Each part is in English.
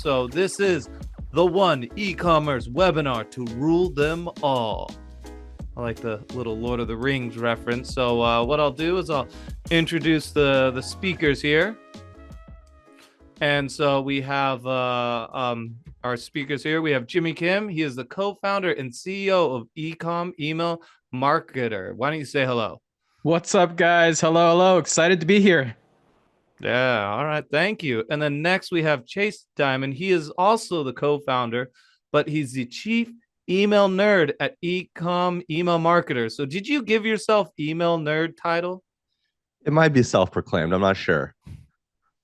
So this is the one e-commerce webinar to rule them all. I like the little Lord of the Rings reference. So what I'll do is I'll introduce the speakers here. And so we have our speakers here. We have Jimmy Kim. He is the co-founder and CEO of Ecom Email Marketer. Why don't you say hello? What's up, guys? Hello. Excited to be here. Yeah, all right, thank you. And then next we have Chase Dimond. He is also the co-founder, but he's the chief email nerd at Ecom Email Marketer. So did you give yourself email nerd title? It might be self-proclaimed. I'm not sure.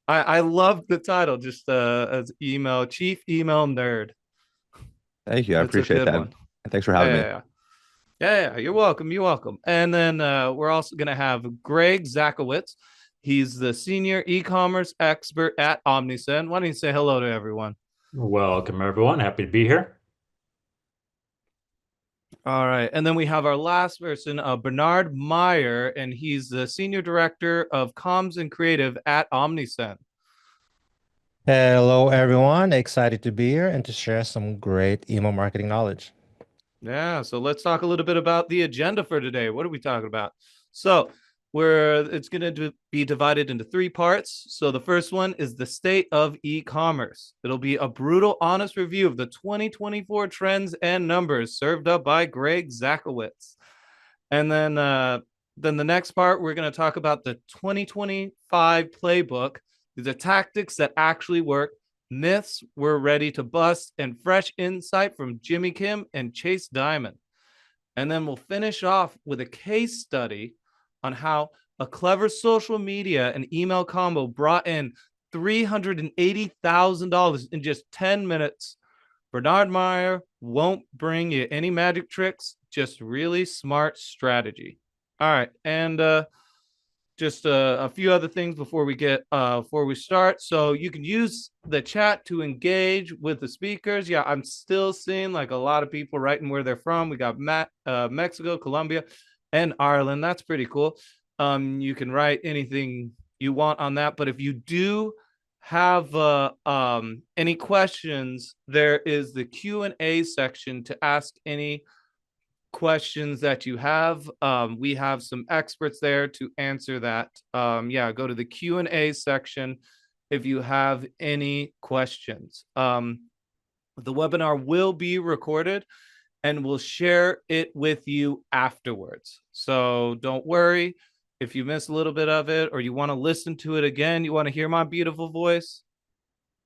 I love the title, just as chief email nerd. Thank you. I That's a appreciate good that. one. And thanks for having me. Yeah, you're welcome. You're welcome. And then we're also going to have Greg Zakowicz. He's the senior e-commerce expert at Omnisend. Why don't you say hello to everyone? Welcome, everyone. Happy to be here. All right. And then we have our last person, Bernard Meyer, and he's the senior director of comms and creative at Omnisend. Hello, everyone. Excited to be here and to share some great email marketing knowledge. Yeah, so let's talk a little bit about the agenda for today. What are we talking about? So it's going to be divided into three parts. So the first one is the state of e-commerce. It'll be a brutal, honest review of the 2024 trends and numbers served up by Greg Zakowicz. And then the next part, we're going to talk about the 2025 playbook, the tactics that actually work, myths we're ready to bust, and fresh insight from Jimmy Kim and Chase Dimond. And then we'll finish off with a case study on how a clever social media and email combo brought in $380,000 in just 10 minutes. Bernard Meyer won't bring you any magic tricks, just really smart strategy. All right, and just a few other things before we start. So you can use the chat to engage with the speakers. Yeah, I'm still seeing like a lot of people writing where they're from. We got Mexico, Colombia, and Ireland. That's pretty cool. You can write anything you want on that. But if you do have any questions, there is the Q&A section to ask any questions that you have. We have some experts there to answer that. Go to the Q&A section if you have any questions. The webinar will be recorded and we'll share it with you afterwards. So don't worry if you miss a little bit of it or you want to listen to it again, you want to hear my beautiful voice.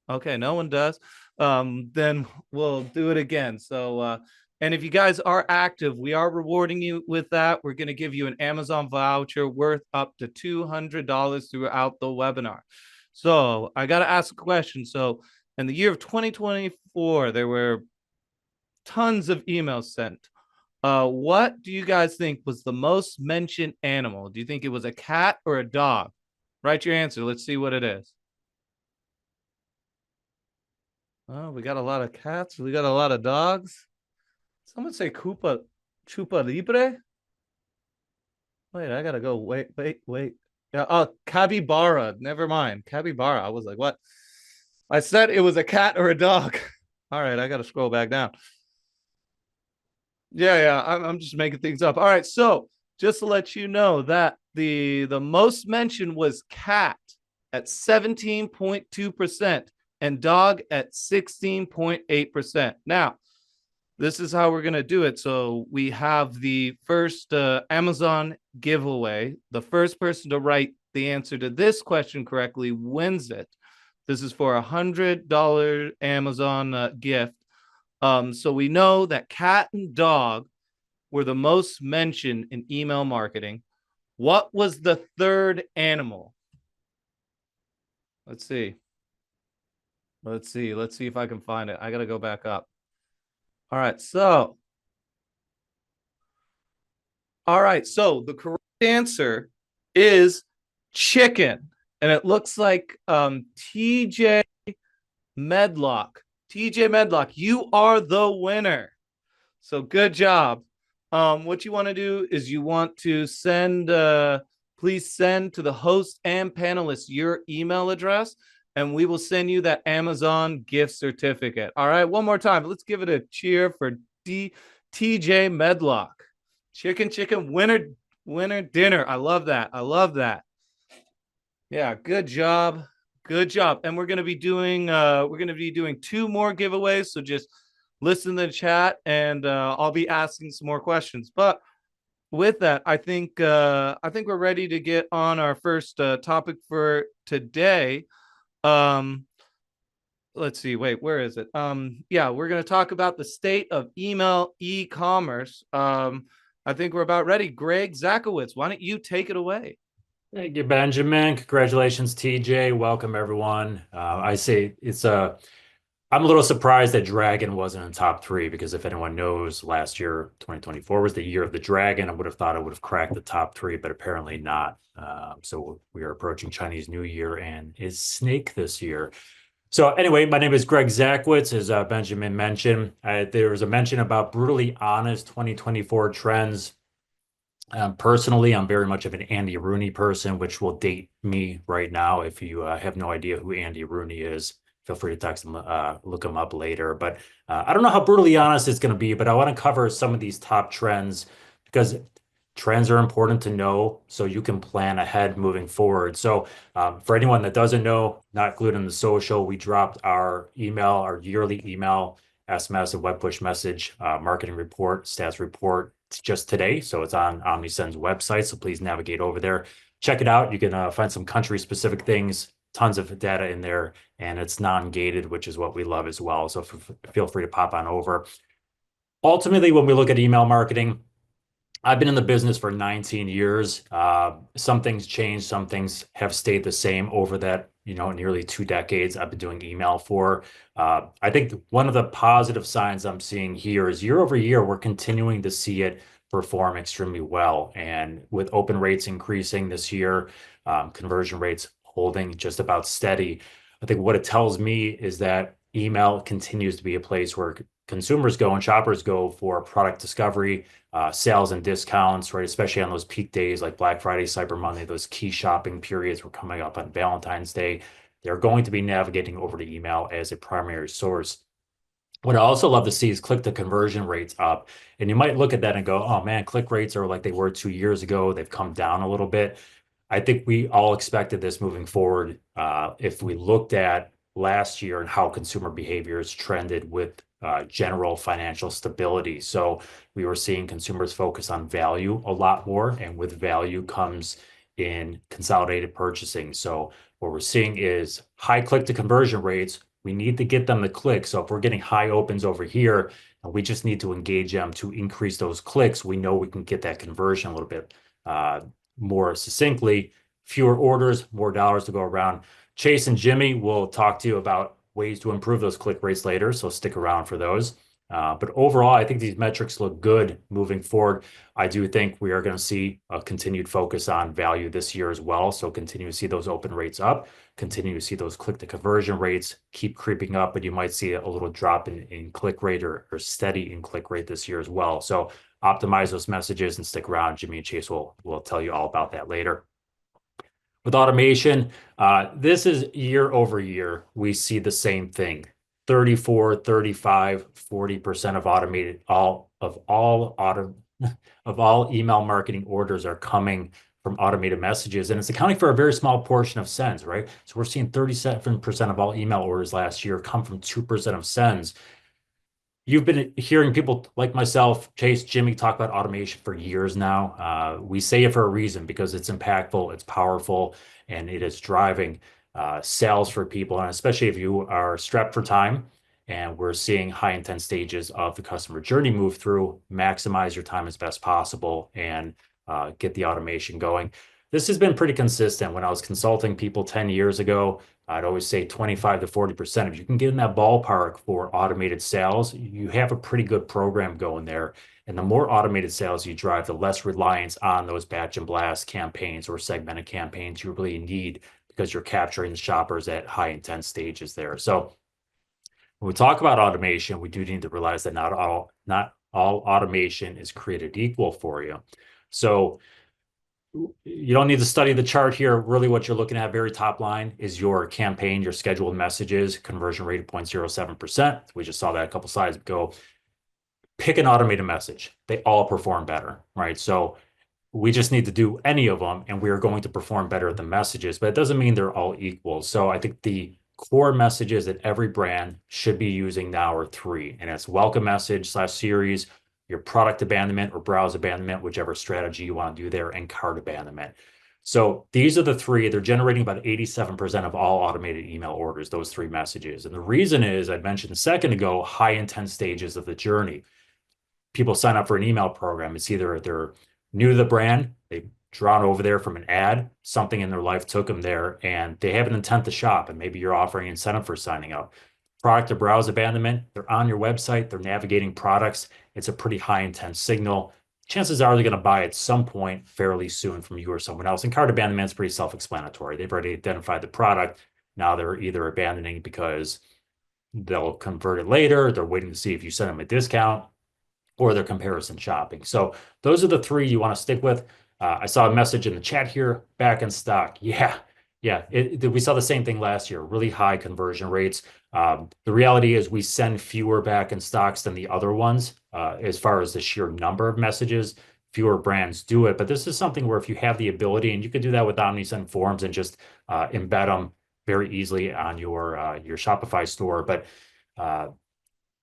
Okay, no one does. Then we'll do it again. So and if you guys are active, we are rewarding you with that. We're going to give you an Amazon voucher worth up to $200 throughout the webinar. So I got to ask a question. So in the year of 2024, there were tons of emails sent. What do you guys think was the most mentioned animal? Do you think it was a cat or a dog? Write your answer. Let's see what it is. Oh, we got a lot of cats. We got a lot of dogs. Someone say Chupa Libre? Wait, I gotta go. Wait. Yeah, capybara. Never mind. Capybara. I was like, what? I said it was a cat or a dog. All right, I gotta scroll back down. Yeah, I'm just making things up. All right, so just to let you know that the most mentioned was cat at 17.2% and dog at 16.8%. Now, this is how we're going to do it. So we have the first Amazon giveaway. The first person to write the answer to this question correctly wins it. This is for $100 Amazon gift. So we know that cat and dog were the most mentioned in email marketing. What was the third animal? Let's see if I can find it. I got to go back up. All right, so the correct answer is chicken. And it looks like TJ Medlock. TJ Medlock, you are the winner. So good job. What you want to do is you want to send, please send to the host and panelists your email address. and we will send you that Amazon gift certificate. All right, one more time. Let's give it a cheer for TJ Medlock. Chicken winner dinner. I love that. Yeah, good job. And we're gonna be doing 2 more giveaways. So just listen to the chat, and I'll be asking some more questions. But with that, I think we're ready to get on our first topic for today. Let's see. Wait, where is it? Yeah, we're going to talk about the state of email e-commerce. I think we're about ready. Greg Zakowicz, why don't you take it away? Thank you, Benjamin. Congratulations, TJ. Welcome, everyone. I'm a little surprised that Dragon wasn't in top 3 because if anyone knows, last year, 2024 was the year of the Dragon. I would have thought it would have cracked the top 3, but apparently not. So we are approaching Chinese New Year and is Snake this year. So anyway, my name is Greg Zakowicz, as Benjamin mentioned. There was a mention about brutally honest 2024 trends. Personally, I'm very much of an Andy Rooney person, which will date me right now. If you have no idea who Andy Rooney is, feel free to text him, look him up later. But I don't know how brutally honest it's going to be, but I want to cover some of these top trends because trends are important to know so you can plan ahead moving forward. So for anyone that doesn't know, not glued in the social, we dropped our yearly email, SMS, and web push message marketing report, stats report just today. So it's on Omnisend's website. So please navigate over there. Check it out. You can find some country specific things, tons of data in there, and it's non-gated, which is what we love as well. So feel free to pop on over. Ultimately, when we look at email marketing, I've been in the business for 19 years. Some things changed, some things have stayed the same over that, nearly 2 decades I've been doing email for. I think one of the positive signs I'm seeing here is year over year, we're continuing to see it perform extremely well. And with open rates increasing this year, conversion rates holding just about steady, I think what it tells me is that email continues to be a place where consumers go and shoppers go for product discovery, sales and discounts, right? Especially on those peak days like Black Friday, Cyber Monday, those key shopping periods. We're coming up on Valentine's Day. They're going to be navigating over to email as a primary source. What I also love to see is click to conversion rates up. And you might look at that and go, oh man, click rates are like they were 2 years ago. They've come down a little bit. I think we all expected this moving forward. If we looked at last year and how consumer behaviors trended with general financial stability. So we were seeing consumers focus on value a lot more, and with value comes in consolidated purchasing. So what we're seeing is high click to conversion rates. We need to get them to click. So if we're getting high opens over here, and we just need to engage them to increase those clicks, we know we can get that conversion a little bit more succinctly. Fewer orders, more dollars to go around. Chase and Jimmy will talk to you about ways to improve those click rates later, so stick around for those. But overall, I think these metrics look good moving forward. I do think we are going to see a continued focus on value this year as well. So continue to see those open rates up, continue to see those click to conversion rates keep creeping up, but you might see a little drop in click rate or steady in click rate this year as well. So optimize those messages and stick around. Jimmy and Chase will tell you all about that later. With automation, this is year over year. We see the same thing. 34, 35, 40% of all email marketing orders are coming from automated messages, and it's accounting for a very small portion of sends, right? So we're seeing 37% of all email orders last year come from 2% of sends. You've been hearing people like myself, Chase, Jimmy, talk about automation for years now. We say it for a reason because it's impactful, it's powerful, and it is driving sales for people. And especially if you are strapped for time and we're seeing high intent stages of the customer journey move through, maximize your time as best possible and get the automation going. This has been pretty consistent. When I was consulting people 10 years ago, I'd always say 25 to 40%. If you can get in that ballpark for automated sales, you have a pretty good program going there. And the more automated sales you drive, the less reliance on those batch and blast campaigns or segmented campaigns you really need because you're capturing the shoppers at high intent stages there. So when we talk about automation, we do need to realize that not all automation is created equal for you. So you don't need to study the chart here. Really, what you're looking at, very top line, is your campaign, your scheduled messages, conversion rate of 0.07%. We just saw that a couple slides ago. Pick an automated message. They all perform better, right? So we just need to do any of them, and we are going to perform better at the messages, but it doesn't mean they're all equal. So I think the core messages that every brand should be using now are three, and it's welcome message / series, your product abandonment or browse abandonment, whichever strategy you want to do there, and cart abandonment. So these are the three. They're generating about 87% of all automated email orders, those three messages. And the reason is, I mentioned a second ago, high intent stages of the journey. People sign up for an email program. It's either they're new to the brand, they've drawn over there from an ad, something in their life took them there, and they have an intent to shop, and maybe you're offering incentive for signing up. Product or browse abandonment, they're on your website, they're navigating products. It's a pretty high intent signal. Chances are they're going to buy at some point fairly soon from you or someone else. And cart abandonment is pretty self-explanatory. They've already identified the product. Now they're either abandoning because they'll convert it later, they're waiting to see if you send them a discount, or their comparison shopping. So those are the three you want to stick with. I saw a message in the chat here, back in stock. Yeah, we saw the same thing last year, really high conversion rates. The reality is we send fewer back in stocks than the other ones as far as the sheer number of messages. Fewer brands do it, but this is something where if you have the ability, and you could do that with Omnisend forms and just embed them very easily on your Shopify store. But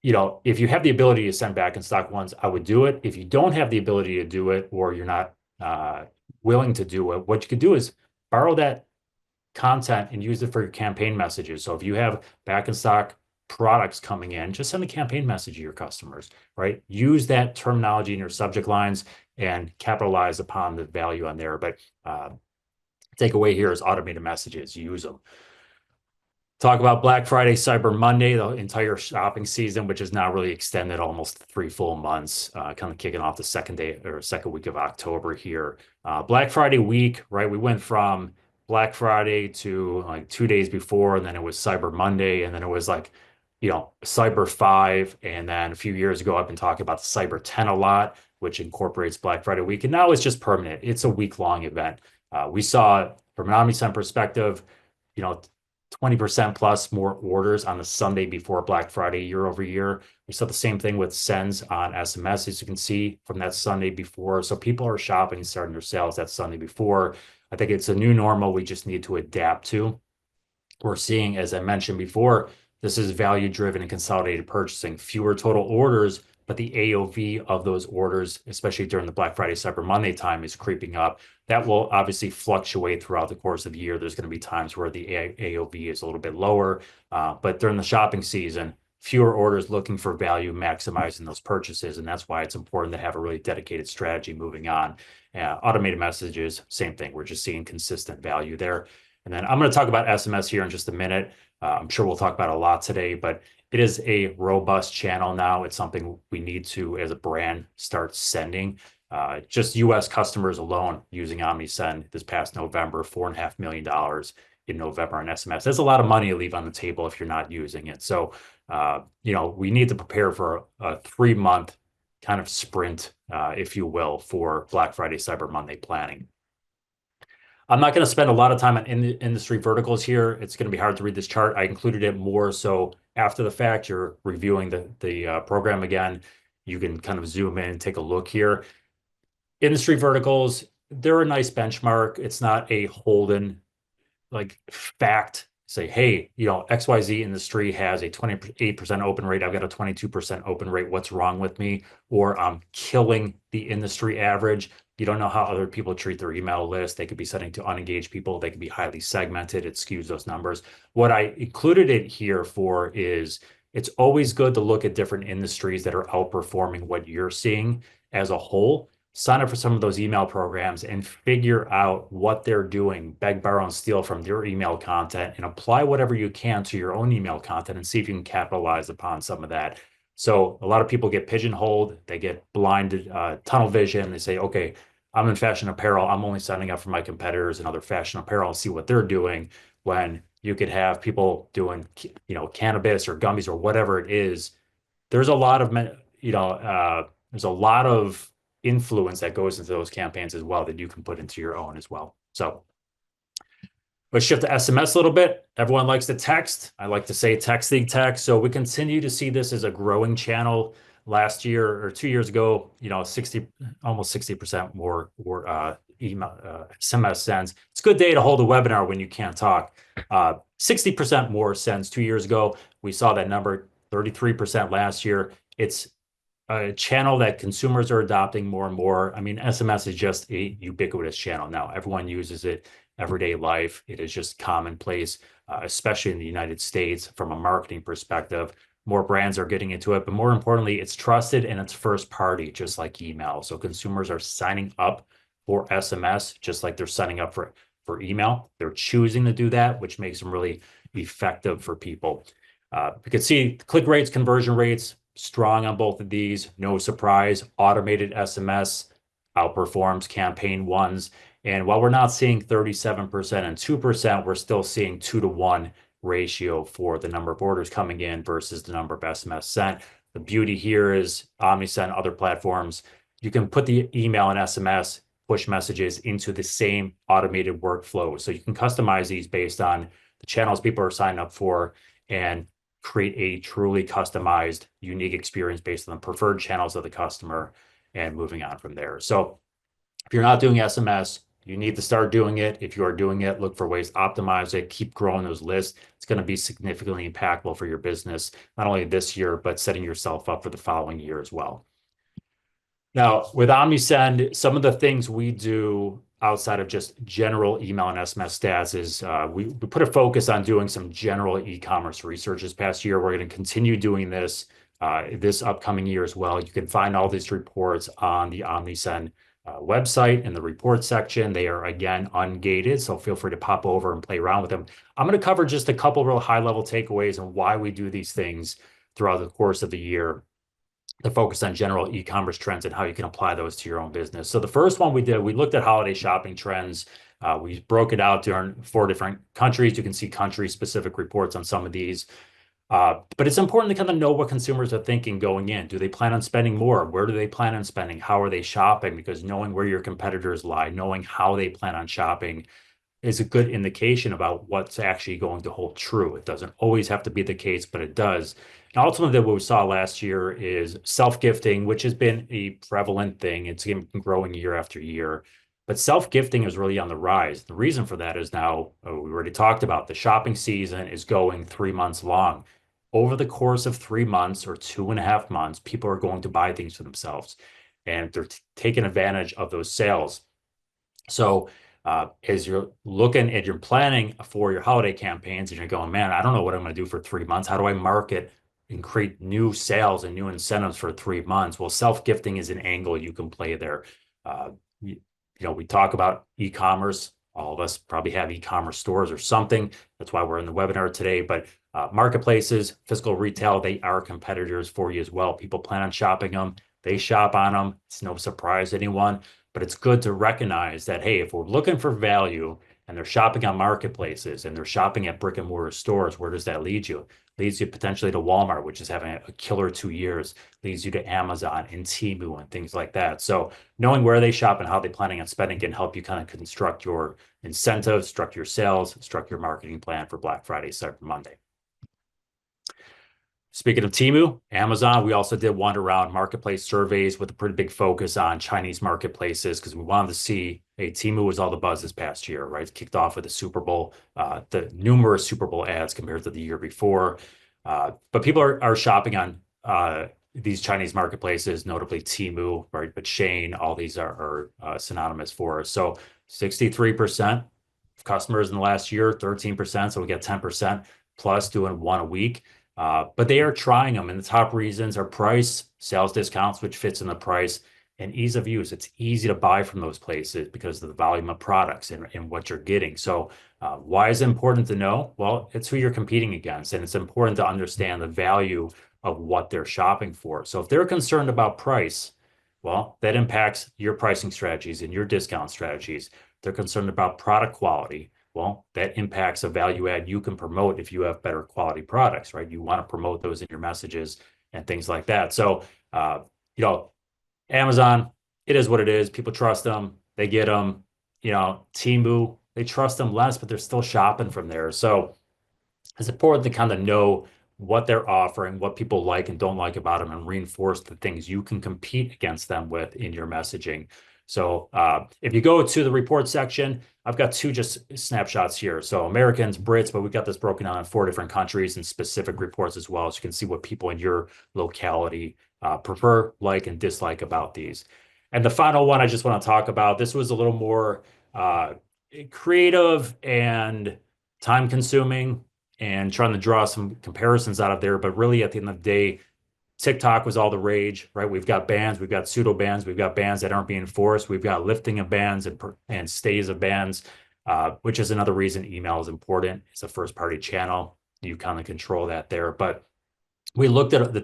if you have the ability to send back in stock ones, I would do it. If you don't have the ability to do it, or you're not willing to do it, what you could do is borrow that content and use it for your campaign messages. So if you have back in stock products coming in, just send a campaign message to your customers, right? Use that terminology in your subject lines and capitalize upon the value on there. But takeaway here is automated messages, use them. Talk about Black Friday, Cyber Monday, the entire shopping season, which is now really extended almost 3 full months, kind of kicking off the second week of October here. Black Friday week, right? We went from Black Friday to like 2 days before, and then it was Cyber Monday, and then it was like, Cyber 5. And then a few years ago, I've been talking about Cyber 10 a lot, which incorporates Black Friday week. And now it's just permanent. It's a week-long event. We saw from an Omnisend perspective, 20% plus more orders on the Sunday before Black Friday year over year. We saw the same thing with sends on SMS, as you can see from that Sunday before. So people are shopping and starting their sales that Sunday before. I think it's a new normal we just need to adapt to. We're seeing, as I mentioned before, this is value-driven and consolidated purchasing. Fewer total orders, but the AOV of those orders, especially during the Black Friday, Cyber Monday time, is creeping up. That will obviously fluctuate throughout the course of the year. There's going to be times where the AOV is a little bit lower, but during the shopping season, fewer orders looking for value, maximizing those purchases. And that's why it's important to have a really dedicated strategy moving on. Automated messages, same thing. We're just seeing consistent value there. And then I'm going to talk about SMS here in just a minute. I'm sure we'll talk about a lot today, but it is a robust channel now. It's something we need to, as a brand, start sending. Just US customers alone using Omnisend this past November, $4.5 million in November on SMS. That's a lot of money to leave on the table if you're not using it. So, we need to prepare for a 3-month kind of sprint, if you will, for Black Friday, Cyber Monday planning. I'm not going to spend a lot of time on industry verticals here. It's going to be hard to read this chart. I included it more so after the fact. You're reviewing the program again. You can kind of zoom in and take a look here. Industry verticals, they're a nice benchmark. It's not a Holden fact. Say, hey, XYZ industry has a 28% open rate. I've got a 22% open rate. What's wrong with me? Or I'm killing the industry average. You don't know how other people treat their email list. They could be setting to unengaged people. They could be highly segmented. It skews those numbers. What I included it here for is it's always good to look at different industries that are outperforming what you're seeing as a whole. Sign up for some of those email programs and figure out what they're doing, beg, borrow, and steal from their email content, and apply whatever you can to your own email content and see if you can capitalize upon some of that. So a lot of people get pigeonholed, they get blinded, tunnel vision. They say, okay, I'm in fashion apparel. I'm only signing up for my competitors and other fashion apparel and see what they're doing, when you could have people doing, cannabis or gummies or whatever it is. There's a lot of, there's a lot of influence that goes into those campaigns as well that you can put into your own as well. So let's shift to SMS a little bit. Everyone likes to text. I like to say texting text. So we continue to see this as a growing channel. Last year or 2 years ago, almost 60% more email SMS sends. It's a good day to hold a webinar when you can't talk. 60% more sends 2 years ago. We saw that number 33% last year. It's a channel that consumers are adopting more and more. I mean, SMS is just a ubiquitous channel now. Everyone uses it everyday life. It is just commonplace, especially in the United States from a marketing perspective. More brands are getting into it, but more importantly, it's trusted and it's first party, just like email. So consumers are signing up for SMS, just like they're signing up for email. They're choosing to do that, which makes them really effective for people. We can see click rates, conversion rates, strong on both of these. No surprise, automated SMS outperforms campaign ones. And while we're not seeing 37% and 2%, we're still seeing 2-to-1 ratio for the number of orders coming in versus the number of SMS sent. The beauty here is Omnisend, other platforms, you can put the email and SMS push messages into the same automated workflow. So you can customize these based on the channels people are signing up for and create a truly customized, unique experience based on the preferred channels of the customer and moving on from there. So if you're not doing SMS, you need to start doing it. If you are doing it, look for ways to optimize it, keep growing those lists. It's going to be significantly impactful for your business, not only this year, but setting yourself up for the following year as well. Now, with Omnisend, some of the things we do outside of just general email and SMS stats is we put a focus on doing some general e-commerce research this past year. We're going to continue doing this this upcoming year as well. You can find all these reports on the Omnisend website in the report section. They are, again, ungated, so feel free to pop over and play around with them. I'm going to cover just a couple real high-level takeaways and why we do these things throughout the course of the year to focus on general e-commerce trends and how you can apply those to your own business. So the first one we did, we looked at holiday shopping trends. We broke it out during 4 different countries. You can see country-specific reports on some of these. But it's important to kind of know what consumers are thinking going in. Do they plan on spending more? Where do they plan on spending? How are they shopping? Because knowing where your competitors lie, knowing how they plan on shopping is a good indication about what's actually going to hold true. It doesn't always have to be the case, but it does. And ultimately, what we saw last year is self-gifting, which has been a prevalent thing. It's been growing year after year. But self-gifting is really on the rise. The reason for that is now, we already talked about, the shopping season is going 3 months long. Over the course of 3 months or 2.5 months, people are going to buy things for themselves, and they're taking advantage of those sales. So as you're looking and you're planning for your holiday campaigns and you're going, man, I don't know what I'm going to do for 3 months. How do I market and create new sales and new incentives for 3 months? Well, self-gifting is an angle you can play there. We talk about e-commerce. All of us probably have e-commerce stores or something. That's why we're in the webinar today. But marketplaces, physical retail, they are competitors for you as well. People plan on shopping them. They shop on them. It's no surprise to anyone. But it's good to recognize that, hey, if we're looking for value and they're shopping on marketplaces and they're shopping at brick and mortar stores, where does that lead you? Leads you potentially to Walmart, which is having a killer 2 years, leads you to Amazon and Temu and things like that. So knowing where they shop and how they're planning on spending can help you kind of construct your incentives, structure your sales, structure your marketing plan for Black Friday, Cyber Monday. Speaking of Temu, Amazon, we also did one around marketplace surveys with a pretty big focus on Chinese marketplaces because we wanted to see, hey, Temu was all the buzz this past year, right? It kicked off with the Super Bowl, the numerous Super Bowl ads compared to the year before. But people are shopping on these Chinese marketplaces, notably Temu, right? But Shane, all these are synonymous for us. So 63% of customers in the last year, 13%, so we get 10% plus doing one a week. But they are trying them, and the top reasons are price, sales discounts, which fits in the price, and ease of use. It's easy to buy from those places because of the volume of products and what you're getting. So why is it important to know? Well, it's who you're competing against, and it's important to understand the value of what they're shopping for. So if they're concerned about price, well, that impacts your pricing strategies and your discount strategies. They're concerned about product quality. Well, that impacts a value add you can promote if you have better quality products, right? You want to promote those in your messages and things like that. So, Amazon, it is what it is. People trust them. They get them. Temu, they trust them less, but they're still shopping from there. So it's important to kind of know what they're offering, what people like and don't like about them, and reinforce the things you can compete against them with in your messaging. So if you go to the report section, I've got two just snapshots here. So Americans, Brits, but we've got this broken down in 4 different countries and specific reports as well. So you can see what people in your locality prefer, like, and dislike about these. And the final one I just want to talk about, this was a little more creative and time consuming and trying to draw some comparisons out of there. But really, at the end of the day, TikTok was all the rage, right? We've got bans, we've got pseudo bans, we've got bans that aren't being enforced, we've got lifting of bans and stays of bans, which is another reason email is important. It's a first party channel. You kind of control that there. But we looked at the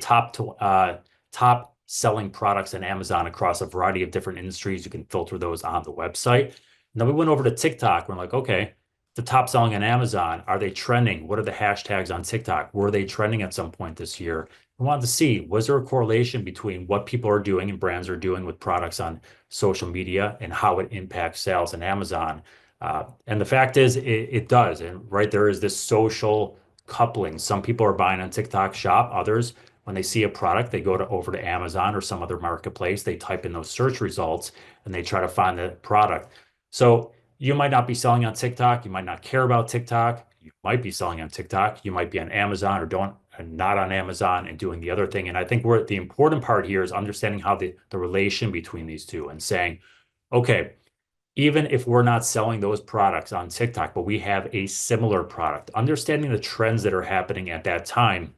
top selling products on Amazon across a variety of different industries. You can filter those on the website. And then we went over to TikTok. We're like, okay, the top selling on Amazon, are they trending? What are the hashtags on TikTok? Were they trending at some point this year? We wanted to see, was there a correlation between what people are doing and brands are doing with products on social media and how it impacts sales on Amazon? And the fact is, it does. And right there is this social coupling. Some people are buying on TikTok Shop. Others, when they see a product, they go over to Amazon or some other marketplace. They type in those search results and they try to find the product. So you might not be selling on TikTok. You might not care about TikTok. You might be selling on TikTok. You might be on Amazon or don't and not on Amazon and doing the other thing. And I think the important part here is understanding how the relation between these two and saying, okay, even if we're not selling those products on TikTok, but we have a similar product, understanding the trends that are happening at that time,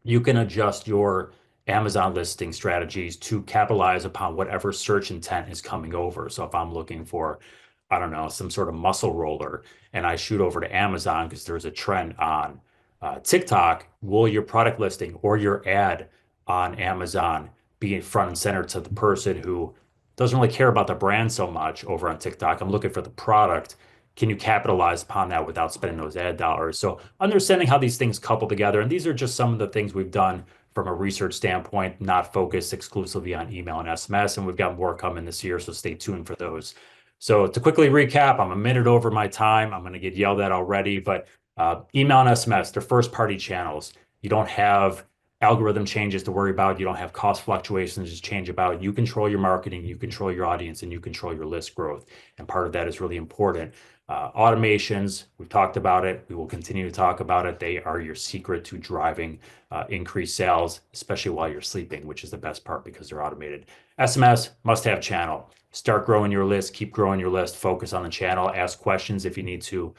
you can adjust your Amazon listing strategies to capitalize upon whatever search intent is coming over. So if I'm looking for, I don't know, some sort of muscle roller and I shoot over to Amazon because there's a trend on TikTok, will your product listing or your ad on Amazon be front and center to the person who doesn't really care about the brand so much over on TikTok? I'm looking for the product. Can you capitalize upon that without spending those ad dollars? So understanding how these things couple together, and these are just some of the things we've done from a research standpoint, not focused exclusively on email and SMS, and we've got more coming this year, so stay tuned for those. So to quickly recap, I'm a minute over my time. I'm going to get yelled at already, but email and SMS, they're first party channels. You don't have algorithm changes to worry about. You don't have cost fluctuations to change about. You control your marketing, you control your audience, and you control your list growth. And part of that is really important. Automations, we've talked about it. We will continue to talk about it. They are your secret to driving increased sales, especially while you're sleeping, which is the best part because they're automated. SMS, must-have channel. Start growing your list, keep growing your list, focus on the channel, ask questions if you need to.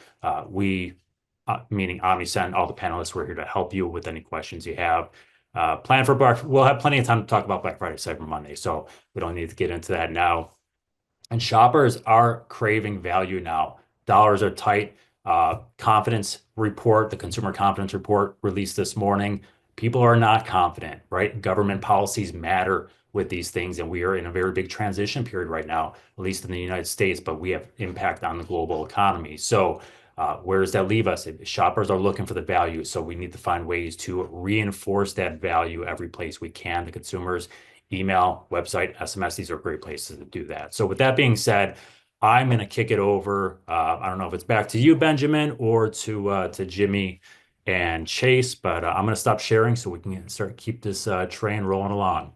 Meaning Omnisend, all the panelists, we're here to help you with any questions you have. Plan for Black. We'll have plenty of time to talk about Black Friday, Cyber Monday, so we don't need to get into that now. And shoppers are craving value now. Dollars are tight. Confidence report, the consumer confidence report released this morning. People are not confident, right? Government policies matter with these things, and we are in a very big transition period right now, at least in the United States, but we have impact on the global economy. So where does that leave us? Shoppers are looking for the value, so we need to find ways to reinforce that value every place we can. The consumers, email, website, SMS, these are great places to do that. So with that being said, I'm going to kick it over. I don't know if it's back to you, Benjamin, or to Jimmy and Chase, but I'm going to stop sharing so we can keep this train rolling along.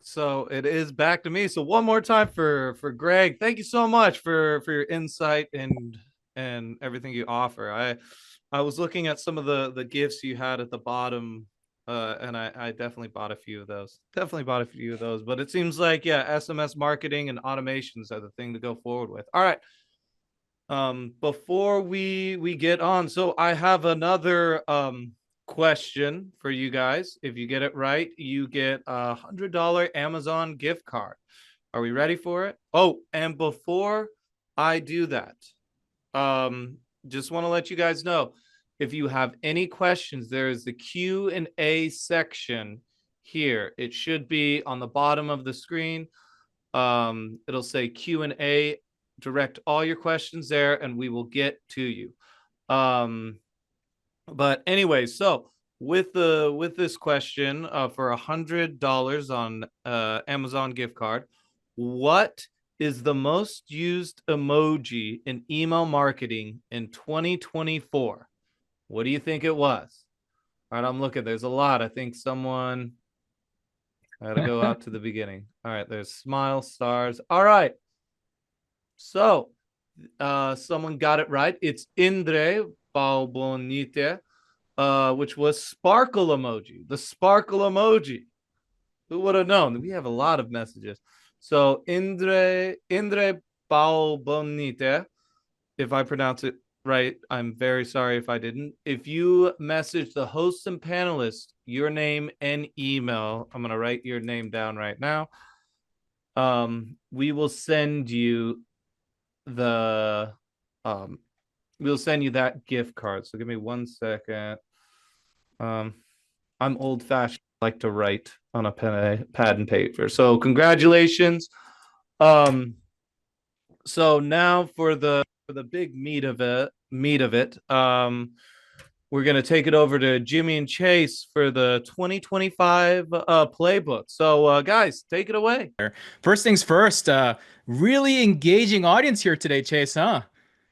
So it is back to me. So one more time for Greg. Thank you so much for your insight and everything you offer. I was looking at some of the gifts you had at the bottom, and I definitely bought a few of those. But it seems like, yeah, SMS marketing and automations are the thing to go forward with. All right. Before we get on, so I have another question for you guys. If you get it right, you get $100 Amazon gift card. Are we ready for it? Oh, and before I do that, just want to let you guys know, if you have any questions, there is the Q&A section here. It should be on the bottom of the screen. It'll say Q&A. Direct all your questions there and we will get to you. But anyway, so with this question, for $100 on Amazon gift card, What is the most used emoji in email marketing in 2024? What do you think it was? All right, I'm looking. There's a lot. I think someone I had to go out to the beginning. All right, there's smile stars. All right. So someone got it right. It's Indre Balbonite, which was sparkle emoji. The sparkle emoji. Who would have known? We have a lot of messages. So Indre Balbonite, if I pronounce it right, I'm very sorry if I didn't. If you message the hosts and panelists your name and email, I'm gonna write your name down right now. We will send you the we'll send you that gift card. So give me 1 second. I'm old fashioned, like to write on a pad and paper. So congratulations. So now for the big meat of it. We're gonna take it over to Jimmy and Chase for the 2025 playbook. So guys, take it away. First things first, really engaging audience here today, Chase, huh?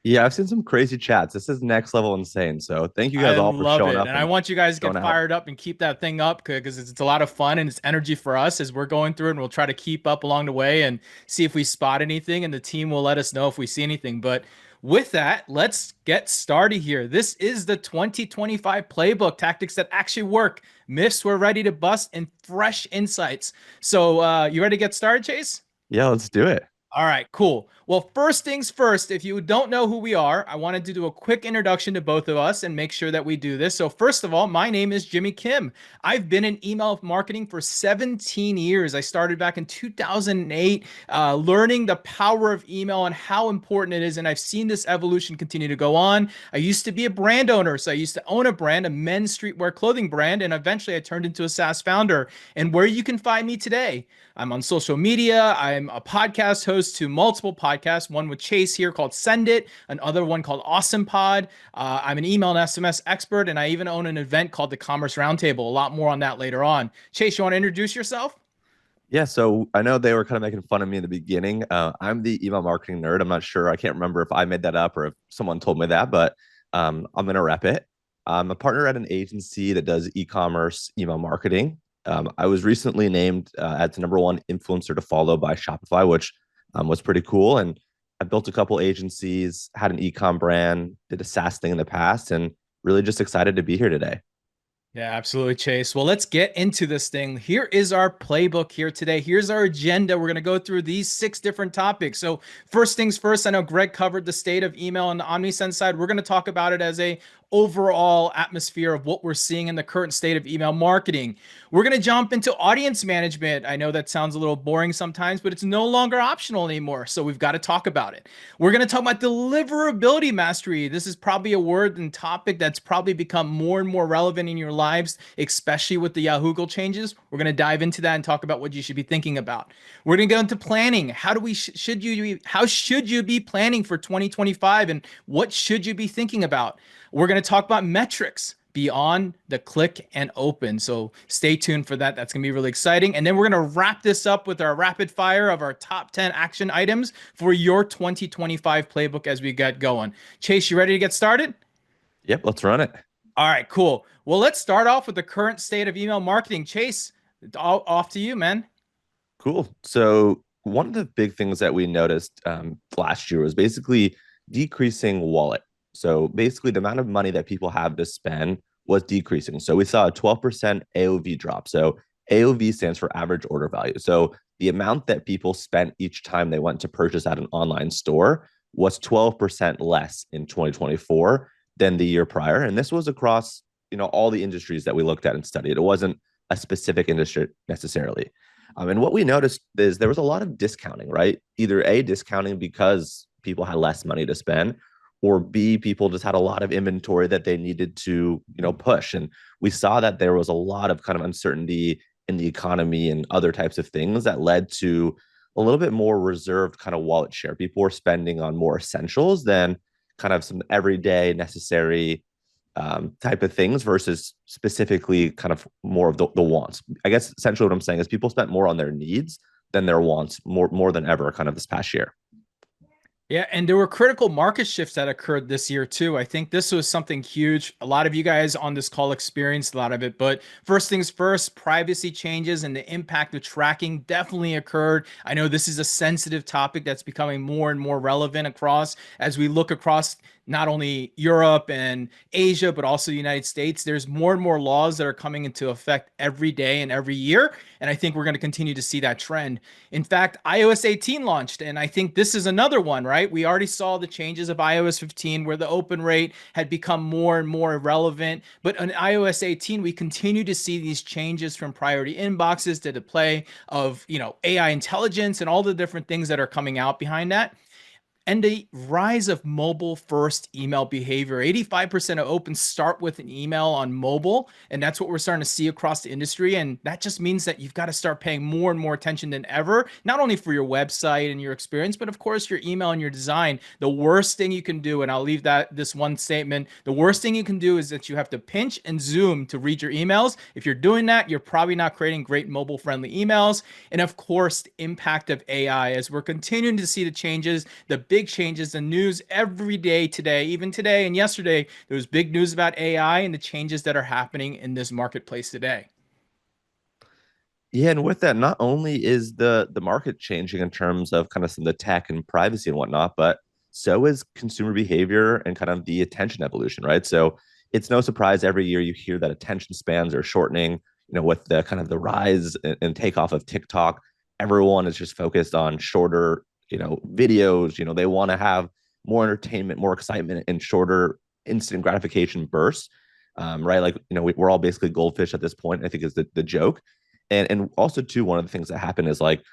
Yeah, I've seen some crazy chats. This is next level insane. So thank you guys I all for love showing it. up. And I want you guys to get showing out. fired up and keep that thing up because it's a lot of fun and it's energy for us as we're going through it. And we'll try to keep up along the way and see if we spot anything. And the team will let us know if we see anything. But with that, let's get started here. This is the 2025 playbook, tactics that actually work, myths we're ready to bust, and fresh insights. So you ready to get started, Chase? Yeah, let's do it. All right, cool. Well, first things first, if you don't know who we are, I wanted to do a quick introduction to both of us and make sure that we do this. So first of all, my name is Jimmy Kim. I've been in email marketing for 17 years. I started back in 2008, learning the power of email and how important it is. And I've seen this evolution continue to go on. I used to be a brand owner. So I used to own a brand, a men's streetwear clothing brand. And eventually I turned into a SaaS founder. And where you can find me today, I'm on social media. I'm a podcast host to multiple podcasts, one with Chase here called Send It, another one called Awesome Pod. I'm an email and SMS expert, and I even own an event called the Commerce Roundtable. A lot more on that later on. Chase, you want to introduce yourself? Yeah, so I know they were kind of making fun of me in the beginning. I'm the email marketing nerd. I'm not sure. I can't remember if I made that up or if someone told me that, but I'm going to rep it. I'm a partner at an agency that does e-commerce email marketing. I was recently named as the #1 influencer to follow by Shopify, which was pretty cool. And I built a couple agencies, had an e-com brand, did a SaaS thing in the past, and really just excited to be here today. Yeah, absolutely, Chase. Well, let's get into this thing. Here is our playbook here today. Here's our agenda. We're going to go through these 6 different topics. So first things first, I know Greg covered the state of email on the Omnisend side. We're going to talk about it as a overall atmosphere of what we're seeing in the current state of email marketing. We're going to jump into audience management. I know that sounds a little boring sometimes, but it's no longer optional anymore. So we've got to talk about it. We're going to talk about deliverability mastery. This is probably a word and topic that's probably become more and more relevant in your lives, especially with the Yahoo Google changes. We're going to dive into that and talk about what you should be thinking about. We're going to go into planning. How should you be planning for 2025 and what should you be thinking about? We're going to talk about metrics beyond the click and open. So stay tuned for that. That's going to be really exciting. And then we're going to wrap this up with our rapid fire of our top 10 action items for your 2025 playbook as we get going. Chase, you ready to get started? Yep, let's run it. All right, cool. Well, let's start off with the current state of email marketing. Chase, off to you, man. Cool. So one of the big things that we noticed last year was basically decreasing wallet. So basically the amount of money that people have to spend was decreasing. So we saw a 12% AOV drop. So AOV stands for average order value. So the amount that people spent each time they went to purchase at an online store was 12% less in 2024 than the year prior. And this was across, all the industries that we looked at and studied. It wasn't a specific industry necessarily. And what we noticed is there was a lot of discounting, right? Either A, discounting because people had less money to spend, or B, people just had a lot of inventory that they needed to, push. And we saw that there was a lot of kind of uncertainty in the economy and other types of things that led to a little bit more reserved kind of wallet share. People were spending on more essentials than kind of some everyday necessary type of things versus specifically kind of more of the wants. I guess essentially what I'm saying is people spent more on their needs than their wants more than ever kind of this past year. Yeah, and there were critical market shifts that occurred this year too. I think this was something huge. A lot of you guys on this call experienced a lot of it, but first things first, privacy changes and the impact of tracking definitely occurred. I know this is a sensitive topic that's becoming more and more relevant across as we look across not only Europe and Asia, but also the United States. There's more and more laws that are coming into effect every day and every year. And I think we're going to continue to see that trend. In fact, iOS 18 launched, and I think this is another one, right? We already saw the changes of iOS 15 where the open rate had become more and more irrelevant. But on iOS 18, we continue to see these changes from priority inboxes to the play of, AI intelligence and all the different things that are coming out behind that. And the rise of mobile first email behavior. 85% of opens start with an email on mobile. And that's what we're starting to see across the industry. And that just means that you've got to start paying more and more attention than ever, not only for your website and your experience, but of course your email and your design. The worst thing you can do, and I'll leave this one statement, the worst thing you can do is that you have to pinch and zoom to read your emails. If you're doing that, you're probably not creating great mobile friendly emails. And of course, the impact of AI as we're continuing to see the changes, the big changes, the news every day today, even today and yesterday, there was big news about AI and the changes that are happening in this marketplace today. Yeah, and with that, not only is the market changing in terms of kind of some of the tech and privacy and whatnot, but so is consumer behavior and kind of the attention evolution, right? So it's no surprise every year you hear that attention spans are shortening. With the kind of the rise and takeoff of TikTok, everyone is just focused on shorter, videos. They want to have more entertainment, more excitement, and shorter instant gratification bursts, right? Like, we're all basically goldfish at this point, I think is the joke. And also too, one of the things that happened is like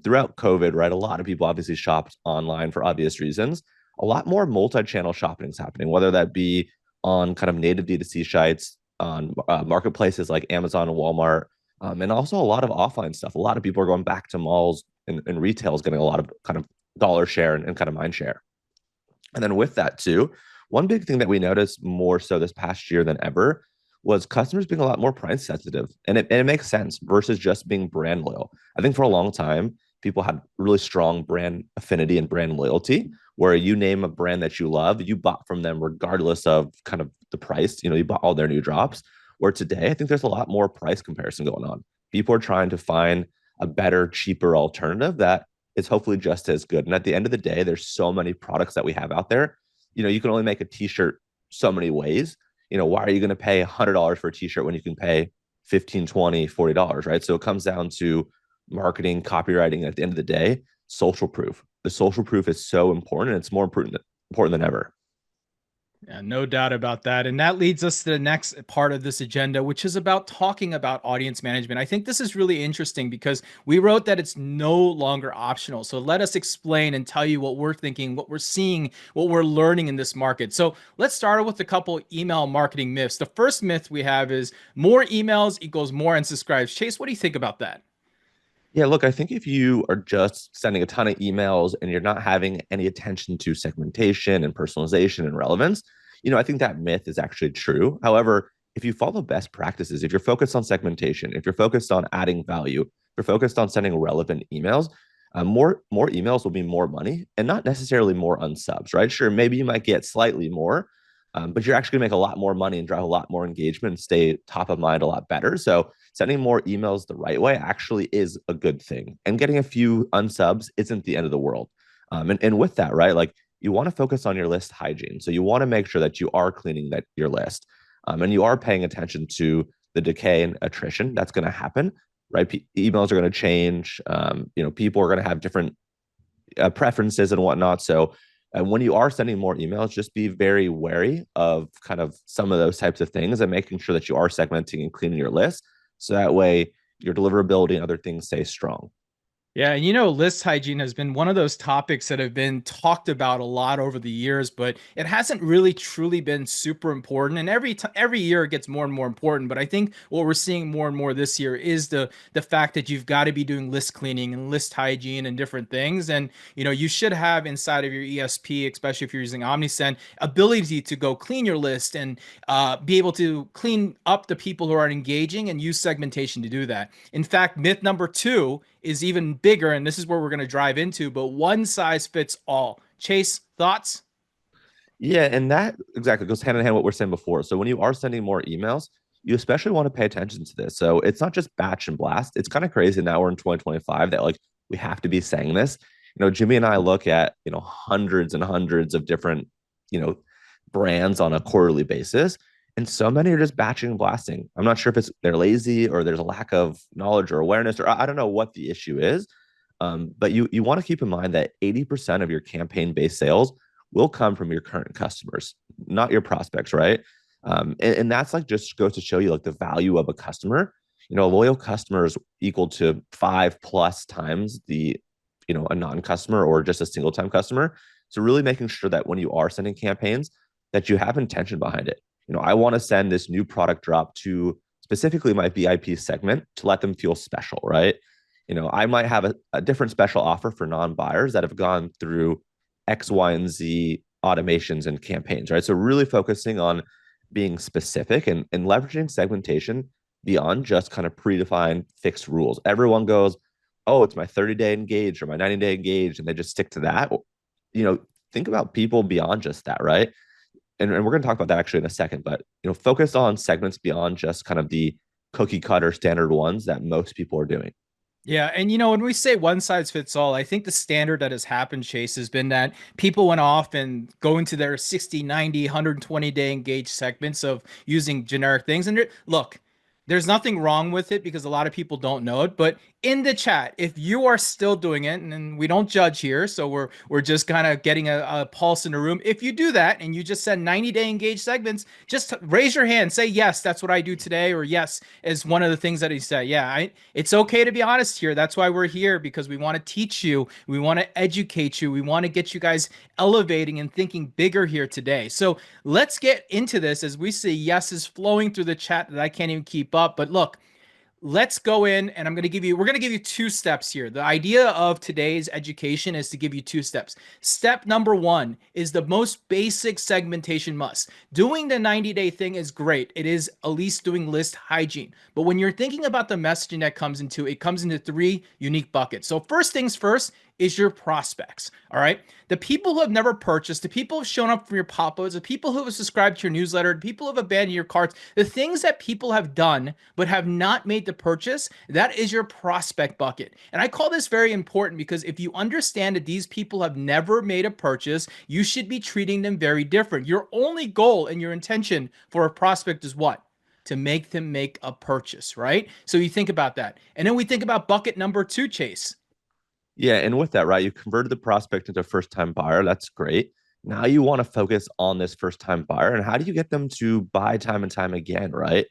throughout COVID, right? A lot of people obviously shopped online for obvious reasons. A lot more multi-channel shopping is happening, whether that be on kind of native D2C sites, on marketplaces like Amazon and Walmart, and also a lot of offline stuff. A lot of people are going back to malls and retail is getting a lot of kind of dollar share and kind of mind share. And then with that too, one big thing that we noticed more so this past year than ever was customers being a lot more price sensitive. And it makes sense versus just being brand loyal. I think for a long time, people had really strong brand affinity and brand loyalty, where you name a brand that you love, you bought from them regardless of kind of the price. You bought all their new drops. Where today, I think there's a lot more price comparison going on. People are trying to find a better, cheaper alternative that is hopefully just as good. And at the end of the day, there's so many products that we have out there. You can only make a t-shirt so many ways. Why are you going to pay $100 for a t-shirt when you can pay $15, $20, $40, right? So it comes down to marketing, copywriting. At the end of the day, social proof. The social proof is so important. It's more important than ever. Yeah, no doubt about that. And that leads us to the next part of this agenda, which is about talking about audience management. I think this is really interesting because we wrote that it's no longer optional. So let us explain and tell you what we're thinking, what we're seeing, what we're learning in this market. So let's start with a couple email marketing myths. The first myth we have is more emails equals more unsubscribes. Chase, what do you think about that? Yeah, look, I think if you are just sending a ton of emails and you're not having any attention to segmentation and personalization and relevance, I think that myth is actually true. However, if you follow best practices, if you're focused on segmentation, if you're focused on adding value, if you're focused on sending relevant emails, more emails will be more money and not necessarily more unsubs, right? Sure, maybe you might get slightly more, but you're actually going to make a lot more money and drive a lot more engagement and stay top of mind a lot better. So sending more emails the right way actually is a good thing. And getting a few unsubs isn't the end of the world. And with that, right, like you want to focus on your list hygiene. So you want to make sure that you are cleaning your list, and you are paying attention to the decay and attrition that's going to happen, right? Emails are going to change. People are going to have different preferences and whatnot. So when you are sending more emails, just be very wary of kind of some of those types of things and making sure that you are segmenting and cleaning your list. So that way your deliverability and other things stay strong. Yeah, and list hygiene has been one of those topics that have been talked about a lot over the years, but it hasn't really truly been super important. And every year it gets more and more important. But I think what we're seeing more and more this year is the fact that you've got to be doing list cleaning and list hygiene and different things. And you should have inside of your ESP, especially if you're using Omnisend, ability to go clean your list and be able to clean up the people who are engaging and use segmentation to do that. In fact, myth number 2 is even bigger, and this is where we're going to drive into, but one size fits all. Chase, thoughts? Yeah, and that exactly goes hand in hand with what we're saying before. So when you are sending more emails, you especially want to pay attention to this. So it's not just batch and blast. It's kind of crazy now we're in 2025 that like we have to be saying this. Jimmy and I look at, hundreds and hundreds of different, brands on a quarterly basis. And so many are just batching and blasting. I'm not sure if it's they're lazy or there's a lack of knowledge or awareness, or I don't know what the issue is. But you want to keep in mind that 80% of your campaign-based sales will come from your current customers, not your prospects, right? And that's like just goes to show you like the value of a customer. A loyal customer is equal to 5+ times a non-customer or just a single time customer. So really making sure that when you are sending campaigns, that you have intention behind it. I want to send this new product drop to specifically my VIP segment to let them feel special, right? I might have a different special offer for non-buyers that have gone through X, Y, and Z automations and campaigns, right? So really focusing on being specific and leveraging segmentation beyond just kind of predefined fixed rules. Everyone goes, oh, it's my 30-day engaged or my 90-day engaged, and they just stick to that. Think about people beyond just that, right? And we're going to talk about that actually in a second, but focus on segments beyond just kind of the cookie cutter standard ones that most people are doing. Yeah. And when we say one size fits all, I think the standard that has happened, Chase, has been that people went off and go into their 60, 90, 120-day engaged segments of using generic things. And look, there's nothing wrong with it because a lot of people don't know it. But in the chat, if you are still doing it, and we don't judge here, so we're just kind of getting a pulse in the room. If you do that and you just send 90-day engaged segments, just raise your hand, say yes, that's what I do today, or yes is one of the things that he said. Yeah, it's okay to be honest here. That's why we're here, because we want to teach you, we want to educate you, we want to get you guys elevating and thinking bigger here today. So let's get into this as we see yeses flowing through the chat that I can't even keep up. But look, let's go in and we're going to give you 2 steps here. The idea of today's education is to give you 2 steps. Step number 1 is the most basic segmentation must. Doing the 90-day thing is great. It is at least doing list hygiene. But when you're thinking about the messaging that comes into, it comes into 3 unique buckets. So first things first is your prospects. All right. The people who have never purchased, the people who have shown up for your pop-ups, the people who have subscribed to your newsletter, the people who have abandoned your carts, the things that people have done but have not made the purchase, that is your prospect bucket. And I call this very important because if you understand that these people have never made a purchase, you should be treating them very different. Your only goal and your intention for a prospect is what? To make them make a purchase, right? So you think about that. And then we think about bucket number 2, Chase. Yeah, and with that, right, you converted the prospect into a first-time buyer. That's great. Now you want to focus on this first-time buyer, and how do you get them to buy time and time again, right?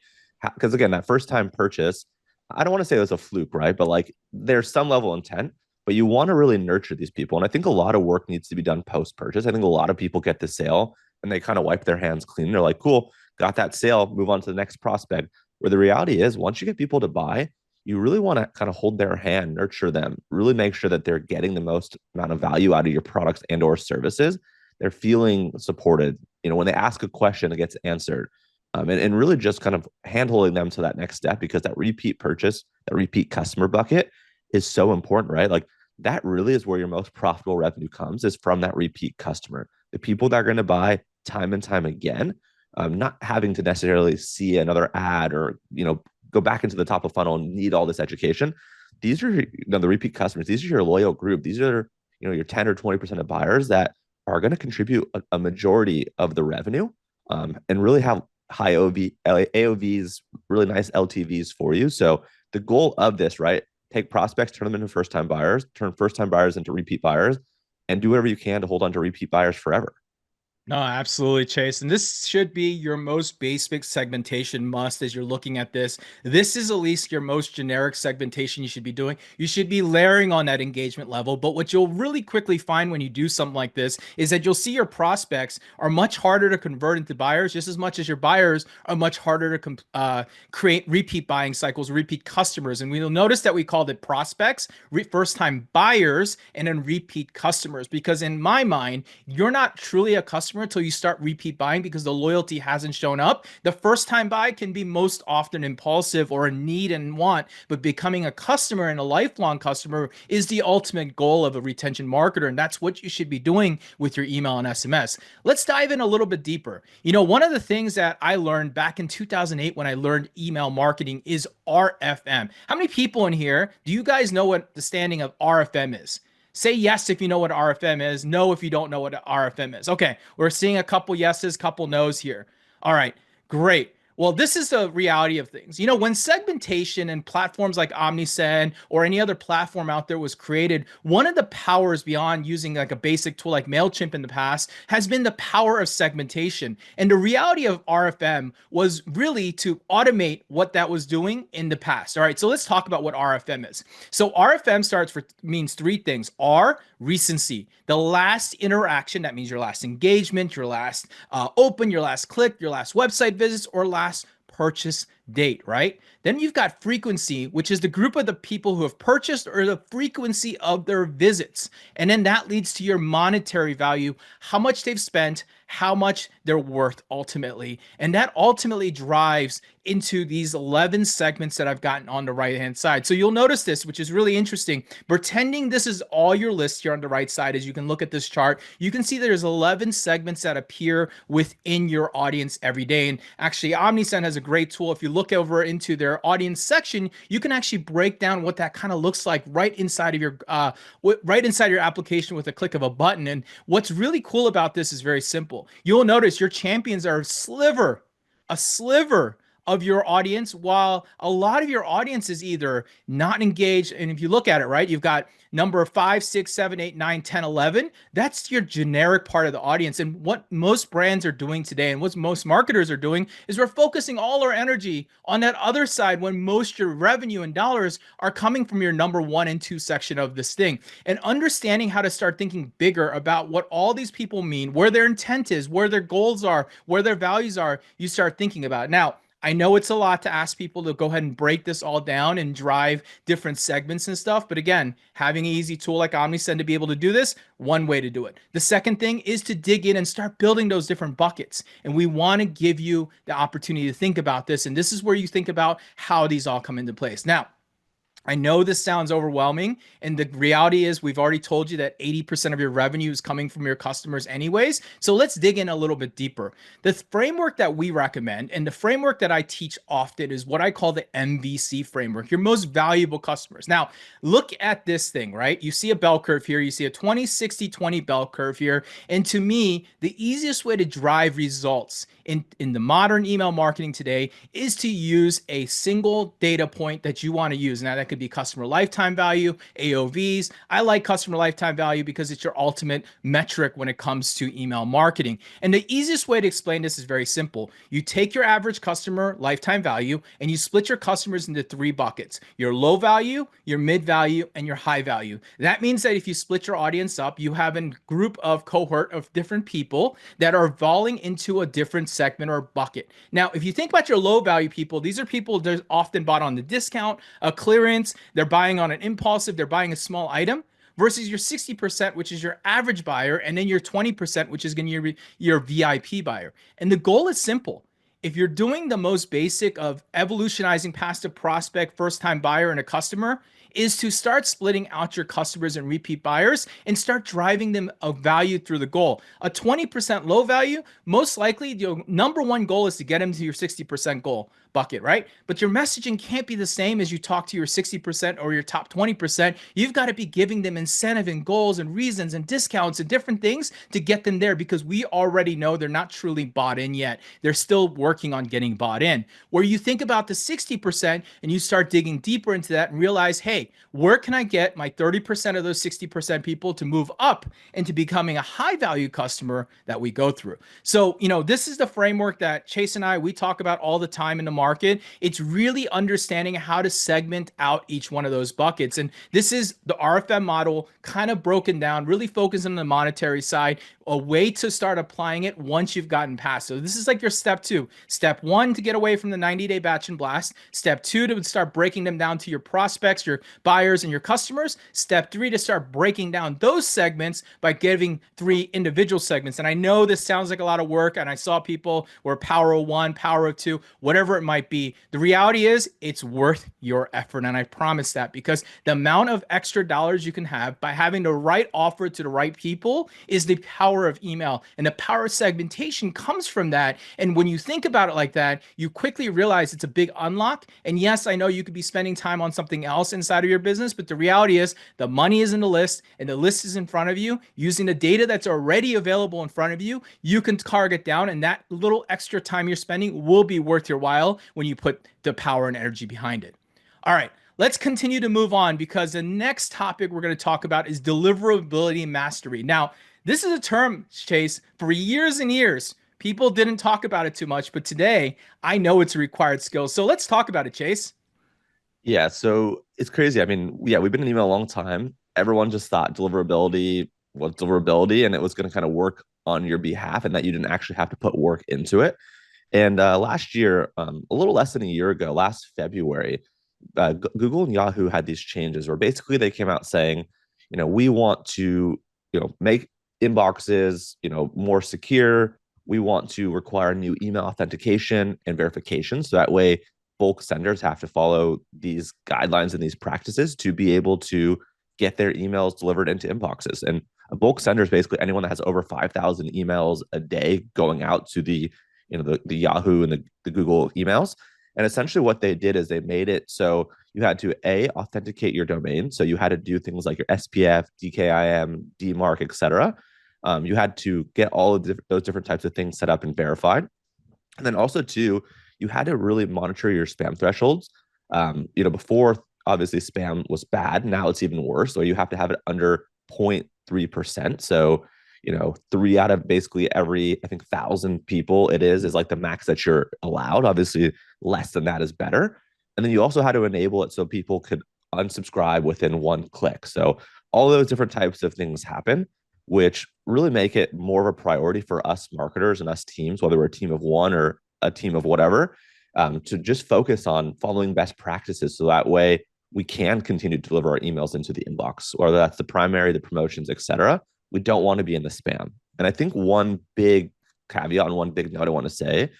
Because again, that first-time purchase, I don't want to say it was a fluke, right? But like there's some level of intent, but you want to really nurture these people. And I think a lot of work needs to be done post-purchase. I think a lot of people get the sale and they kind of wipe their hands clean. They're like, cool, got that sale, move on to the next prospect. Where the reality is, once you get people to buy, you really want to kind of hold their hand, nurture them, really make sure that they're getting the most amount of value out of your products and or services. They're feeling supported. When they ask a question, it gets answered. And really just kind of handholding them to that next step, because that repeat purchase, that repeat customer bucket is so important, right? Like that really is where your most profitable revenue comes, is from that repeat customer. The people that are going to buy time and time again, not having to necessarily see another ad or, go back into the top of funnel and need all this education. These are the repeat customers. These are your loyal group. These are your 10 or 20% of buyers that are going to contribute a majority of the revenue, and really have high AOVs, really nice LTVs for you. So the goal of this, right? Take prospects, turn them into first-time buyers, turn first-time buyers into repeat buyers, and do whatever you can to hold on to repeat buyers forever. No, absolutely, Chase. And this should be your most basic segmentation must as you're looking at this. This is at least your most generic segmentation you should be doing. You should be layering on that engagement level. But what you'll really quickly find when you do something like this is that you'll see your prospects are much harder to convert into buyers, just as much as your buyers are much harder to create repeat buying cycles, repeat customers. And we'll notice that we called it prospects, first-time buyers, and then repeat customers. Because in my mind, you're not truly a customer customer until you start repeat buying because the loyalty hasn't shown up. The first time buy can be most often impulsive or a need and want, but becoming a customer and a lifelong customer is the ultimate goal of a retention marketer. And that's what you should be doing with your email and SMS. Let's dive in a little bit deeper. You know, one of the things that I learned back in 2008 when I learned email marketing is RFM. How many people in here, do you guys know what the standing of RFM is? Say yes if you know what RFM is, no if you don't know what RFM is. Okay, we're seeing a couple yeses, couple no's here. All right, great. Well, this is the reality of things. You know, when segmentation and platforms like Omnisend or any other platform out there was created, one of the powers beyond using like a basic tool like MailChimp in the past has been the power of segmentation. And the reality of RFM was really to automate what that was doing in the past. All right, so let's talk about what RFM is. So RFM means three things. R, recency, the last interaction. That means your last engagement, your last open, your last click, your last website visits, or last purchase date, right? Then you've got frequency, which is the group of the people who have purchased or the frequency of their visits. And then that leads to your monetary value, how much they've spent, how much they're worth ultimately. And that ultimately drives into these 11 segments that I've gotten on the right-hand side. So you'll notice this, which is really interesting. Pretending this is all your list here on the right side, as you can look at this chart, you can see there's 11 segments that appear within your audience every day. And actually, Omnisend has a great tool. If you look over into their audience section, you can actually break down what that kind of looks like right inside of your application with a click of a button. And what's really cool about this is very simple. You'll notice your champions are a sliver of your audience, while a lot of your audience is either not engaged. And if you look at it, right, you've got number 5, 6, 7, 8, 9, 10, 11. That's your generic part of the audience. And what most brands are doing today and what most marketers are doing is we're focusing all our energy on that other side when most your revenue and dollars are coming from your number 1 and 2 section of this thing. And understanding how to start thinking bigger about what all these people mean, where their intent is, where their goals are, where their values are, you start thinking about it. Now, I know it's a lot to ask people to go ahead and break this all down and drive different segments and stuff. But again, having an easy tool like Omnisend to be able to do this, one way to do it. The second thing is to dig in and start building those different buckets. And we want to give you the opportunity to think about this. And this is where you think about how these all come into place. Now, I know this sounds overwhelming, and the reality is we've already told you that 80% of your revenue is coming from your customers anyways. So let's dig in a little bit deeper. The framework that we recommend and the framework that I teach often is what I call the MVC framework, your most valuable customers. Now, look at this thing, right? You see a bell curve here. You see a 20, 60, 20 bell curve here. And to me, the easiest way to drive results in the modern email marketing today is to use a single data point that you want to use. Now, that could be customer lifetime value, AOVs. I like customer lifetime value because it's your ultimate metric when it comes to email marketing. And the easiest way to explain this is very simple. You take your average customer lifetime value and you split your customers into 3 buckets: your low value, your mid value, and your high value. That means that if you split your audience up, you have a group of cohort of different people that are falling into a different segment or bucket. Now, if you think about your low value people, these are people that are often bought on the discount, a clearance, they're buying on an impulsive, they're buying a small item, versus your 60%, which is your average buyer, and then your 20%, which is going to be your VIP buyer. And the goal is simple. If you're doing the most basic of evolutionizing past a prospect, first-time buyer, and a customer, is to start splitting out your customers and repeat buyers and start driving them a value through the goal. A 20% low value, most likely your number one goal is to get them to your 60% goal bucket, right? But your messaging can't be the same as you talk to your 60% or your top 20%. You've got to be giving them incentive and goals and reasons and discounts and different things to get them there, because we already know they're not truly bought in yet. They're still working on getting bought in. Where you think about the 60% and you start digging deeper into that and realize, hey, where can I get my 30% of those 60% people to move up into becoming a high value customer that we go through? So, this is the framework that Chase and I, we talk about all the time in the market, it's really understanding how to segment out each one of those buckets. And this is the RFM model kind of broken down, really focusing on the monetary side, a way to start applying it once you've gotten past. So this is like your step two. Step one, to get away from the 90-day batch and blast. Step two, to start breaking them down to your prospects, your buyers, and your customers. Step three, to start breaking down those segments by giving 3 individual segments. And I know this sounds like a lot of work, and I saw people were power of 1, power of 2, whatever it might be. The reality is it's worth your effort, and I promise that, because the amount of extra dollars you can have by having the right offer to the right people is the power of email, and the power of segmentation comes from that. And when you think about it like that, you quickly realize it's a big unlock. And yes, I know you could be spending time on something else inside of your business, but the reality is the money is in the list, and the list is in front of you. Using the data that's already available in front of you, you can target down, and that little extra time you're spending will be worth your while when you put the power and energy behind it. All right, let's continue to move on, because the next topic we're going to talk about is deliverability mastery. Now, this is a term, Chase, for years and years. People didn't talk about it too much, but today I know it's a required skill. So let's talk about it, Chase. Yeah, so it's crazy. I mean, yeah, we've been in email a long time. Everyone just thought deliverability was deliverability and it was going to kind of work on your behalf and that you didn't actually have to put work into it. And last year, a little less than a year ago, last February, Google and Yahoo had these changes where basically they came out saying, we want to, make inboxes, more secure. We want to require new email authentication and verification. So that way, bulk senders have to follow these guidelines and these practices to be able to get their emails delivered into inboxes. And a bulk sender is basically anyone that has over 5,000 emails a day going out to the Yahoo and the Google emails. And essentially what they did is they made it so you had to authenticate your domain. So you had to do things like your SPF, DKIM, DMARC, etc. You had to get all of those different types of things set up and verified. And then also too, you had to really monitor your spam thresholds. Before obviously spam was bad. Now it's even worse. So you have to have it under 0.3%. So 3 out of basically every, I think, 1,000 people is like the max that you're allowed. Obviously, less than that is better. And then you also had to enable it so people could unsubscribe within 1 click. So all those different types of things happen, which really make it more of a priority for us marketers and us teams, whether we're a team of 1 or a team of whatever, to just focus on following best practices. So that way we can continue to deliver our emails into the inbox, whether that's the primary, the promotions, etc. We don't want to be in the spam. And I think one big caveat and one big note I want to say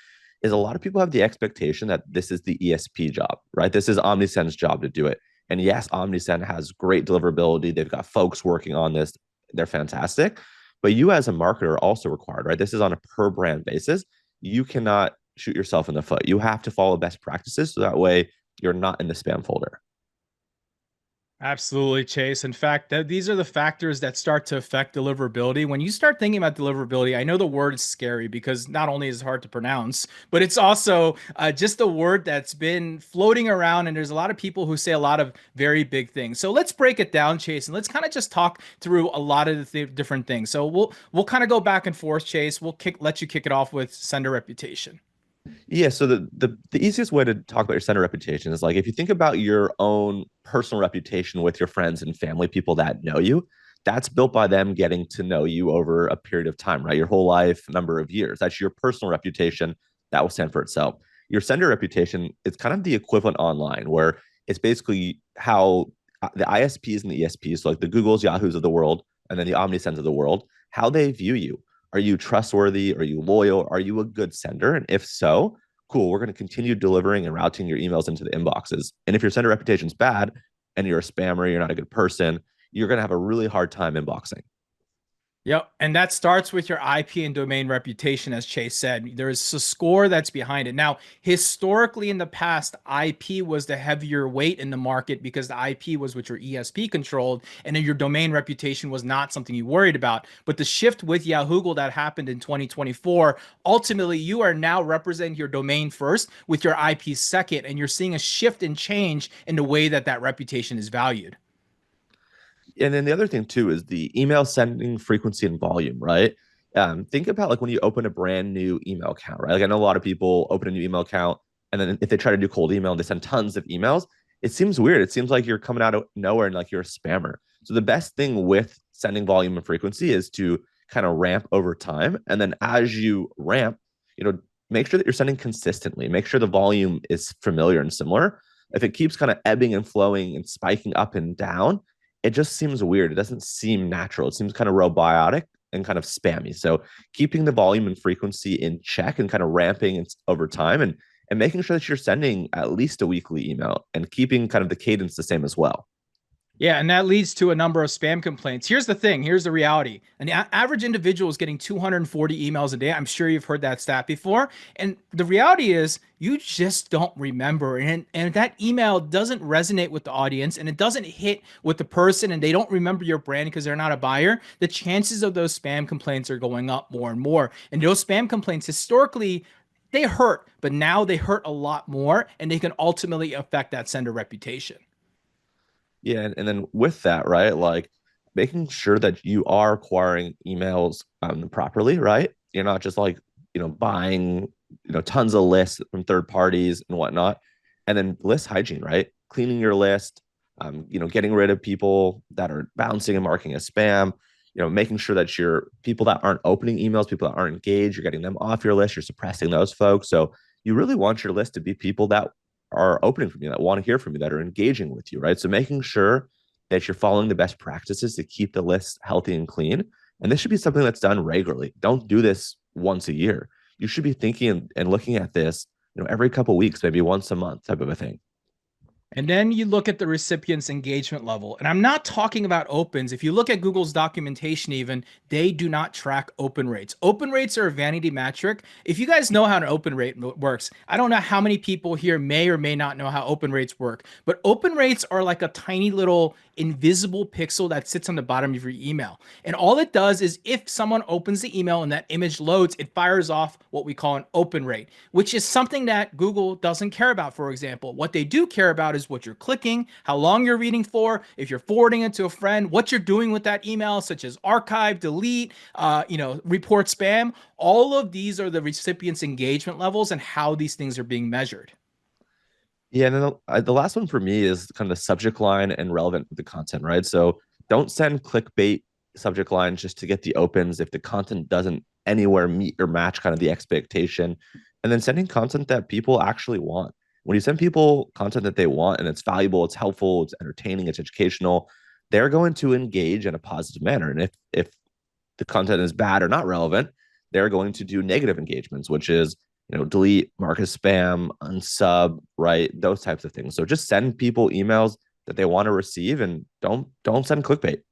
is a lot of people have the expectation that this is the ESP job, right? This is Omnisend's job to do it. And yes, Omnisend has great deliverability. They've got folks working on this. They're fantastic. But you as a marketer are also required, right? This is on a per brand basis. You cannot shoot yourself in the foot. You have to follow best practices so that way you're not in the spam folder. Absolutely, Chase. In fact, these are the factors that start to affect deliverability. When you start thinking about deliverability, I know the word is scary because not only is it hard to pronounce, but it's also just a word that's been floating around, and there's a lot of people who say a lot of very big things. So let's break it down, Chase, and let's kind of just talk through a lot of the different things. So we'll kind of go back and forth, Chase. We'll let you kick it off with sender reputation. Yeah, so the easiest way to talk about your sender reputation is like if you think about your own personal reputation with your friends and family, people that know you, that's built by them getting to know you over a period of time, right? Your whole life, number of years. That's your personal reputation that will stand for itself. Your sender reputation is kind of the equivalent online, where it's basically how the ISPs and the ESPs, so like the Googles, Yahoos of the world, and then the Omnisends of the world, how they view you. Are you trustworthy? Are you loyal? Are you a good sender? And if so, cool, we're going to continue delivering and routing your emails into the inboxes. And if your sender reputation is bad and you're a spammer, you're not a good person, you're going to have a really hard time inboxing. Yep. And that starts with your IP and domain reputation, as Chase said. There is a score that's behind it. Now, historically in the past, IP was the heavier weight in the market because the IP was what your ESP controlled, and then your domain reputation was not something you worried about. But the shift with Yahoo that happened in 2024, ultimately, you are now representing your domain first with your IP second, and you're seeing a shift and change in the way that that reputation is valued. And then the other thing too is the email sending frequency and volume, right? Think about like when you open a brand new email account, right? Like I know a lot of people open a new email account, And then if they try to do cold email and they send tons of emails, it seems weird. It seems like you're coming out of nowhere and like you're a spammer. So the best thing with sending volume and frequency is to kind of ramp over time. And then as you ramp, make sure that you're sending consistently. Make sure the volume is familiar and similar. If it keeps kind of ebbing and flowing and spiking up and down, it just seems weird. It doesn't seem natural. It seems kind of robotic and kind of spammy. So keeping the volume and frequency in check and kind of ramping over time and making sure that you're sending at least a weekly email and keeping kind of the cadence the same as well. Yeah, and that leads to a number of spam complaints. Here's the thing. Here's the reality. An average individual is getting 240 emails a day. I'm sure you've heard that stat before. And the reality is you just don't remember. And that email doesn't resonate with the audience and it doesn't hit with the person and they don't remember your brand because they're not a buyer. The chances of those spam complaints are going up more and more. And those spam complaints historically, they hurt, but now they hurt a lot more and they can ultimately affect that sender reputation. Yeah, and then with that, right, like making sure that you are acquiring emails properly, right? You're not just like, buying, tons of lists from third parties and whatnot. And then list hygiene, right? Cleaning your list, getting rid of people that are bouncing and marking as spam, making sure that your people that aren't opening emails, people that aren't engaged, you're getting them off your list, you're suppressing those folks. So you really want your list to be people that are opening from you, that want to hear from you, that are engaging with you, right? So making sure that you're following the best practices to keep the list healthy and clean. And this should be something that's done regularly. Don't do this once a year. You should be thinking and looking at this, every couple of weeks, maybe once a month type of a thing. And then you look at the recipient's engagement level. And I'm not talking about opens. If you look at Google's documentation, even, they do not track open rates. Open rates are a vanity metric. If you guys know how an open rate works, I don't know how many people here may or may not know how open rates work, but open rates are like a tiny little invisible pixel that sits on the bottom of your email. And all it does is if someone opens the email and that image loads, it fires off what we call an open rate, which is something that Google doesn't care about, for example. What they do care about is what you're clicking, how long you're reading for, if you're forwarding it to a friend, what you're doing with that email, such as archive, delete, report spam. All of these are the recipient's engagement levels and how these things are being measured. Yeah, and then the last one for me is kind of the subject line and relevant with the content, right? So don't send clickbait subject lines just to get the opens if the content doesn't anywhere meet or match kind of the expectation. And then sending content that people actually want. When you send people content that they want and it's valuable, it's helpful, it's entertaining, it's educational, they're going to engage in a positive manner. And if the content is bad or not relevant, they're going to do negative engagements, which is delete, mark as spam, unsub, right? Those types of things. So just send people emails that they want to receive and don't send clickbait.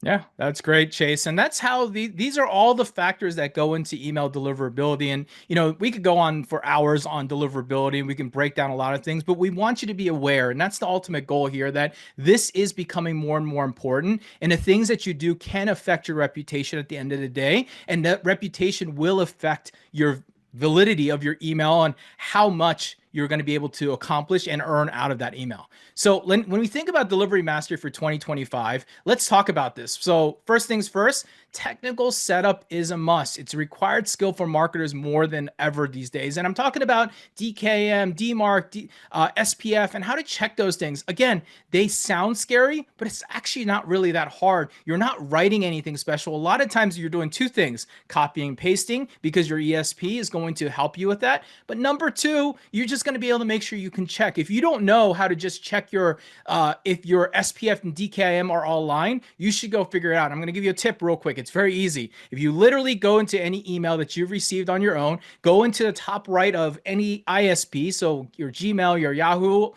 Yeah, that's great, Chase. And that's how these are all the factors that go into email deliverability. And, we could go on for hours on deliverability and we can break down a lot of things, but we want you to be aware. And that's the ultimate goal here, that this is becoming more and more important. And the things that you do can affect your reputation at the end of the day. And that reputation will affect your validity of your email and how much you're going to be able to accomplish and earn out of that email. So when we think about delivery mastery for 2025, let's talk about this. So first things first, technical setup is a must. It's a required skill for marketers more than ever these days. And I'm talking about DKM, DMARC, SPF, and how to check those things. Again, they sound scary, but it's actually not really that hard. You're not writing anything special. A lot of times you're doing two things: copying and pasting, because your ESP is going to help you with that. But number two, you're just going to be able to make sure you can check. If you don't know how to just check if your SPF and DKIM are all aligned, you should go figure it out. I'm going to give you a tip real quick. It's very easy. If you literally go into any email that you've received on your own, go into the top right of any ISP, so your Gmail, your Yahoo,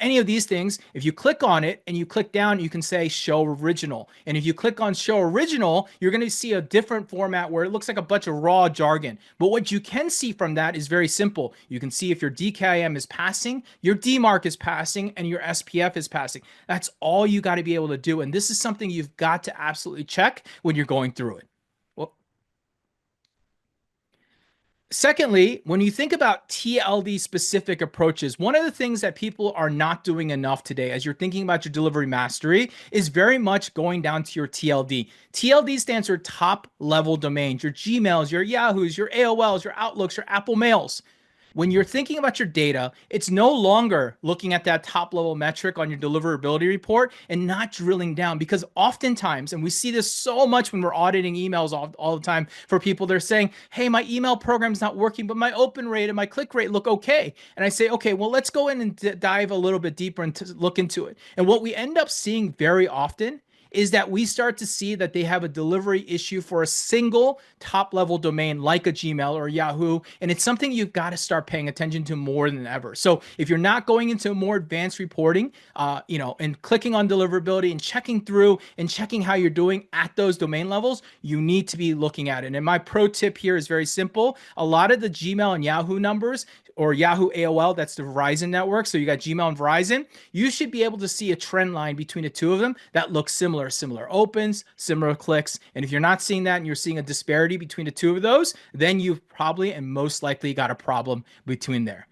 any of these things. If you click on it and you click down, you can say show original. And if you click on show original, you're going to see a different format where it looks like a bunch of raw jargon. But what you can see from that is very simple. You can see if your DKIM is passing, your DMARC is passing, and your SPF is passing. That's all you got to be able to do. And this is something you've got to absolutely check when you're going through it. Secondly, when you think about TLD specific approaches, one of the things that people are not doing enough today as you're thinking about your delivery mastery is very much going down to your TLD. TLD stands for top level domains, your Gmails, your Yahoos, your AOLs, your Outlooks, your Apple Mails. When you're thinking about your data, it's no longer looking at that top level metric on your deliverability report and not drilling down, because oftentimes, and we see this so much when we're auditing emails all the time for people, they're saying, hey, my email program's not working, but my open rate and my click rate look okay. And I say, okay, well, let's go in and dive a little bit deeper and look into it. And what we end up seeing very often is that we start to see that they have a delivery issue for a single top level domain like a Gmail or Yahoo. And it's something you've got to start paying attention to more than ever. So if you're not going into more advanced reporting, and clicking on deliverability and checking through and checking how you're doing at those domain levels, you need to be looking at it. And my pro tip here is very simple. A lot of the Gmail and Yahoo numbers, or Yahoo AOL, that's the Verizon network. So you got Gmail and Verizon. You should be able to see a trend line between the two of them that looks similar opens, similar clicks. And if you're not seeing that and you're seeing a disparity between the two of those, then you've probably and most likely got a problem between there.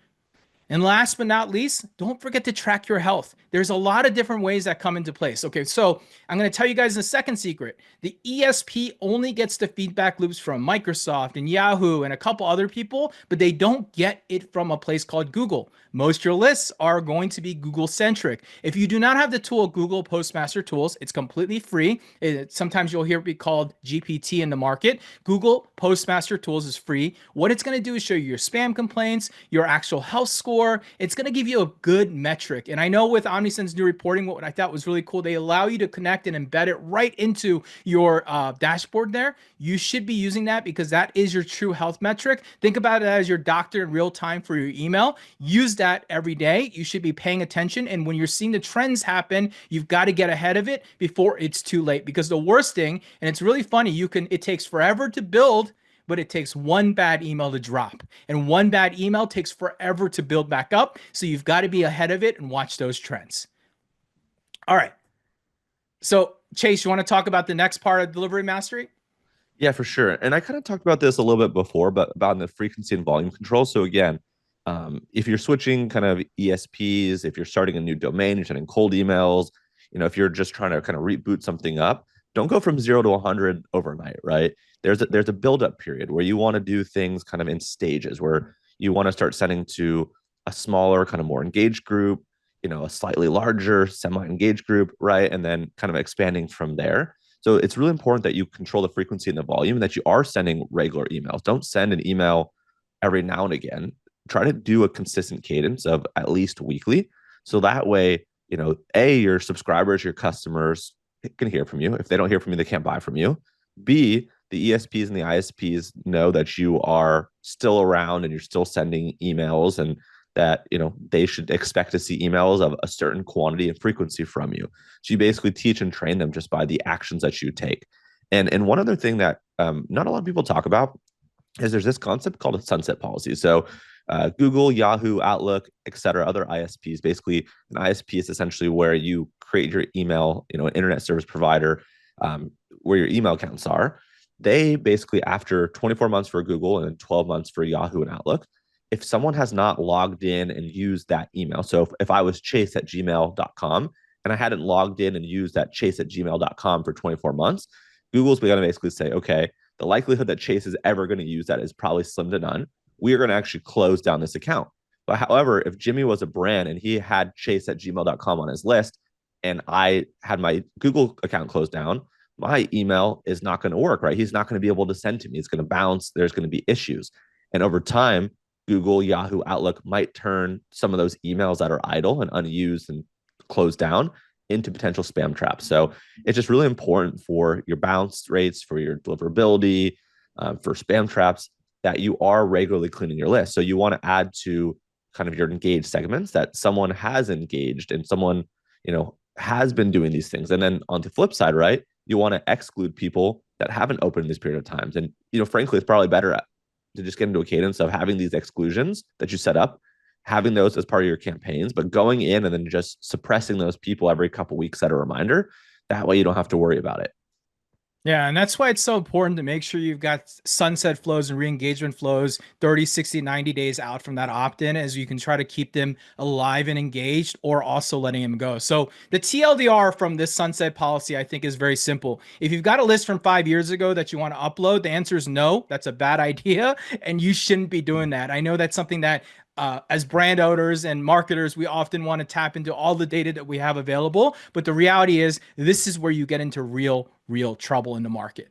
And last but not least, don't forget to track your health. There's a lot of different ways that come into place. Okay, so I'm going to tell you guys the second secret. The ESP only gets the feedback loops from Microsoft and Yahoo and a couple other people, but they don't get it from a place called Google. Most of your lists are going to be Google-centric. If you do not have the tool Google Postmaster Tools, it's completely free. Sometimes you'll hear it be called GPT in the market. Google Postmaster Tools is free. What it's going to do is show you your spam complaints, your actual health score. It's going to give you a good metric. And I know with Omnisend's new reporting, what I thought was really cool, they allow you to connect and embed it right into your dashboard there. You should be using that because that is your true health metric. Think about it as your doctor in real time for your email. Use that every day. You should be paying attention. And when you're seeing the trends happen, you've got to get ahead of it before it's too late. Because the worst thing, and it's really funny, it takes forever to build, but it takes one bad email to drop. And one bad email takes forever to build back up. So you've got to be ahead of it and watch those trends. All right. So Chase, you want to talk about the next part of delivery mastery? Yeah, for sure. And I kind of talked about this a little bit before, but about the frequency and volume control. So again, if you're switching kind of ESPs, if you're starting a new domain, you're sending cold emails, if you're just trying to kind of reboot something up, don't go from 0 to 100 overnight, right? There's a build-up period where you want to do things kind of in stages, where you want to start sending to a smaller, kind of more engaged group, a slightly larger, semi-engaged group, right? And then kind of expanding from there. So it's really important that you control the frequency and the volume, and that you are sending regular emails. Don't send an email every now and again. Try to do a consistent cadence of at least weekly. So that way, your subscribers, your customers can hear from you. If they don't hear from you, they can't buy from you. B, the ESPs and the ISPs know that you are still around and you're still sending emails, and that they should expect to see emails of a certain quantity and frequency from you. So you basically teach and train them just by the actions that you take. And one other thing that not a lot of people talk about is there's this concept called a sunset policy. So Google, Yahoo, Outlook, et cetera, other ISPs. Basically, an ISP is essentially where you create your email, an internet service provider, where your email accounts are. They basically, after 24 months for Google and 12 months for Yahoo and Outlook, if someone has not logged in and used that email, so if I was Chase at gmail.com and I hadn't logged in and used that Chase at gmail.com for 24 months, Google's going to basically say, okay, the likelihood that Chase is ever going to use that is probably slim to none. We are going to actually close down this account. But however, if Jimmy was a brand and he had Chase at gmail.com on his list, and I had my Google account closed down, my email is not going to work, right? He's not going to be able to send to me. It's going to bounce. There's going to be issues. And over time, Google, Yahoo, Outlook might turn some of those emails that are idle and unused and closed down into potential spam traps. So it's just really important for your bounce rates, for your deliverability, for spam traps, that you are regularly cleaning your list. So you want to add to kind of your engaged segments that someone has engaged and someone, has been doing these things. And then on the flip side, right, you want to exclude people that haven't opened this period of times. And, frankly, it's probably better to just get into a cadence of having these exclusions that you set up, having those as part of your campaigns, but going in and then just suppressing those people every couple of weeks at a reminder. That way you don't have to worry about it. Yeah, and that's why it's so important to make sure you've got sunset flows and re-engagement flows 30, 60, 90 days out from that opt-in, as you can try to keep them alive and engaged, or also letting them go. So the TLDR from this sunset policy, I think, is very simple. If you've got a list from 5 years ago that you want to upload, the answer is no. That's a bad idea, and you shouldn't be doing that. I know that's something that as brand owners and marketers, we often want to tap into all the data that we have available. But the reality is, this is where you get into real trouble in the market.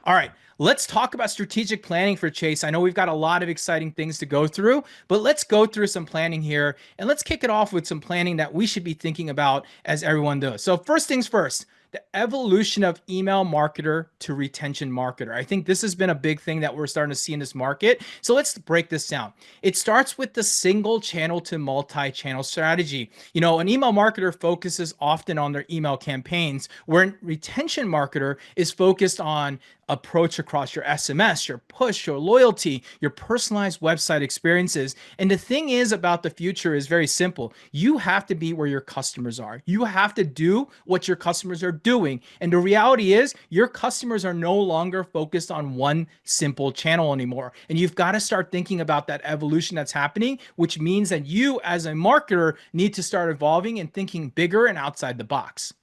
All right, let's talk about strategic planning for Chase. I know we've got a lot of exciting things to go through, but let's go through some planning here, and let's kick it off with some planning that we should be thinking about as everyone does. So first things first, the evolution of email marketer to retention marketer. I think this has been a big thing that we're starting to see in this market. So let's break this down. It starts with the single channel to multi-channel strategy. You know, an email marketer focuses often on their email campaigns, where a retention marketer is focused on approach across your SMS, your push, your loyalty, your personalized website experiences. And the thing is about the future is very simple. You have to be where your customers are. You have to do what your customers are doing. And the reality is, your customers are no longer focused on one simple channel anymore. And you've got to start thinking about that evolution that's happening, which means that you as a marketer need to start evolving and thinking bigger and outside the box.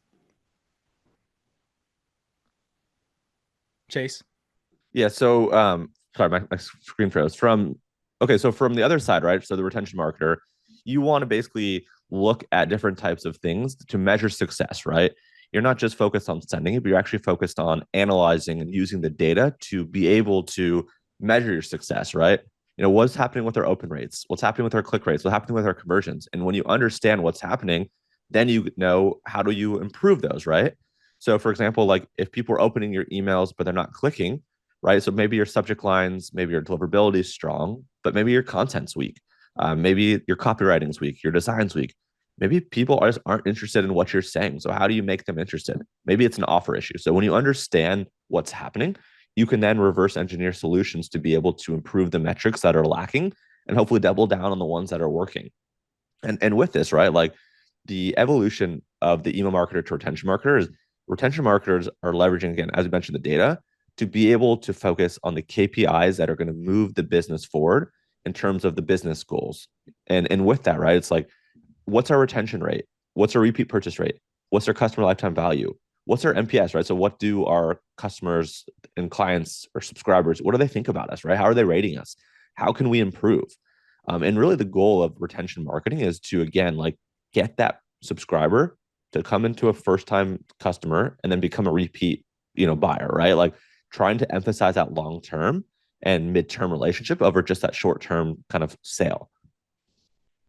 Chase? Yeah. So, sorry, my screen froze. Okay, so from the other side, right? So the retention marketer, you want to basically look at different types of things to measure success, right? You're not just focused on sending it, but you're actually focused on analyzing and using the data to be able to measure your success, right? You know, what's happening with our open rates, what's happening with our click rates, what's happening with our conversions. And when you understand what's happening, then you know how do you improve those, right? So, for example, like if people are opening your emails but they're not clicking, right? So maybe your subject lines, maybe your deliverability is strong, but maybe your content's weak. Maybe your copywriting's weak, your design's weak. Maybe people just aren't interested in what you're saying. So how do you make them interested? Maybe it's an offer issue. So when you understand what's happening, you can then reverse engineer solutions to be able to improve the metrics that are lacking and hopefully double down on the ones that are working. And with this, right, like the evolution of the email marketer to retention marketer is retention marketers are leveraging, again, as we mentioned, the data to be able to focus on the KPIs that are going to move the business forward in terms of the business goals. And with that, right, it's like, what's our retention rate? What's our repeat purchase rate? What's our customer lifetime value? What's our NPS, right? So what do our customers and clients or subscribers, what do they think about us, right? How are they rating us? How can we improve? And really the goal of retention marketing is to, again, like get that subscriber to come into a first time customer and then become a repeat, buyer, right? Like trying to emphasize that long-term and mid-term relationship over just that short-term kind of sale.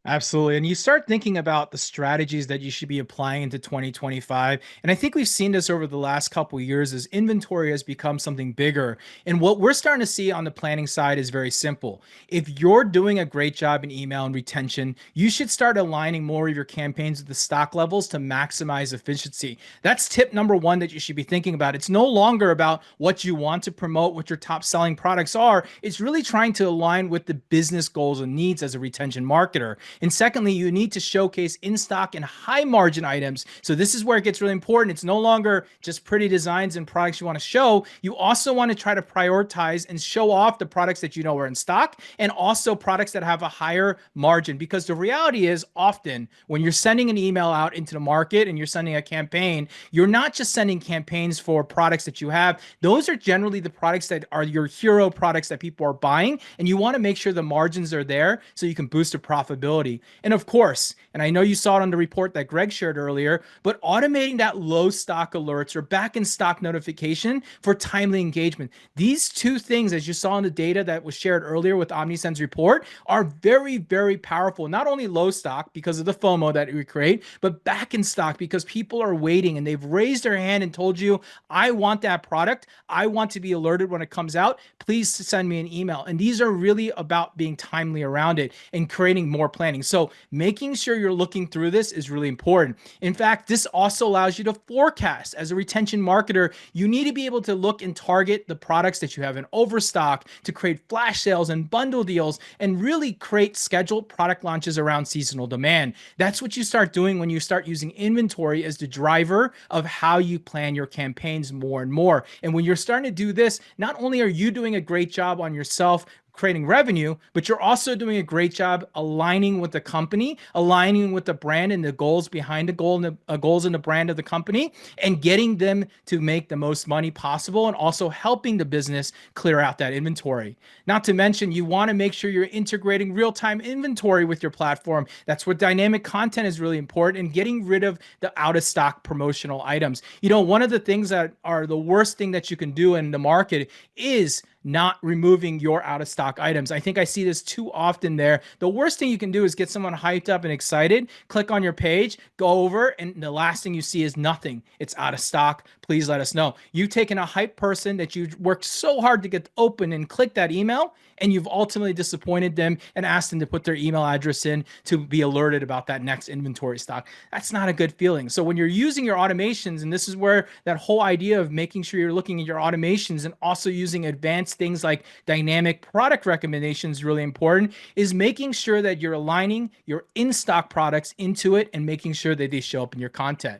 Absolutely. And you start thinking about the strategies that you should be applying into 2025. And I think we've seen this over the last couple of years as inventory has become something bigger. And what we're starting to see on the planning side is very simple. If you're doing a great job in email and retention, you should start aligning more of your campaigns with the stock levels to maximize efficiency. That's tip number one that you should be thinking about. It's no longer about what you want to promote, what your top selling products are. It's really trying to align with the business goals and needs as a retention marketer. And secondly, you need to showcase in-stock and high-margin items. So this is where it gets really important. It's no longer just pretty designs and products you want to show. You also want to try to prioritize and show off the products that you know are in stock, and also products that have a higher margin. Because the reality is, often when you're sending an email out into the market and you're sending a campaign, you're not just sending campaigns for products that you have. Those are generally the products that are your hero products that people are buying, and you want to make sure the margins are there so you can boost the profitability. And of course, and I know you saw it on the report that Greg shared earlier, but automating that low stock alerts or back in stock notification for timely engagement. These two things, as you saw in the data that was shared earlier with Omnisend's report, are very, very powerful. Not only low stock because of the FOMO that we create, but back in stock because people are waiting and they've raised their hand and told you, I want that product. I want to be alerted when it comes out. Please send me an email. And these are really about being timely around it and creating more planning. planning. So making sure you're looking through this is really important. In fact, this also allows you to forecast. As a retention marketer, you need to be able to look and target the products that you have in overstock to create flash sales and bundle deals and really create scheduled product launches around seasonal demand. That's what you start doing when you start using inventory as the driver of how you plan your campaigns more and more. And when you're starting to do this, not only are you doing a great job on yourself creating revenue, but you're also doing a great job aligning with the company, aligning with the brand and the goals behind the goal and the goals and the brand of the company, and getting them to make the most money possible, and also helping the business clear out that inventory. Not to mention, you want to make sure you're integrating real-time inventory with your platform. That's where dynamic content is really important, and getting rid of the out-of-stock promotional items. One of the things that are the worst thing that you can do in the market is not removing your out of stock items. I think I see this too often there. The worst thing you can do is get someone hyped up and excited, click on your page, go over, and the last thing you see is nothing. It's out of stock. Please let us know. You've taken a hype person that you've worked so hard to get open and click that email, and you've ultimately disappointed them and asked them to put their email address in to be alerted about that next inventory stock. That's not a good feeling. So when you're using your automations, and this is where that whole idea of making sure you're looking at your automations and also using advanced things like dynamic product recommendations is really important, is making sure that you're aligning your in-stock products into it and making sure that they show up in your content.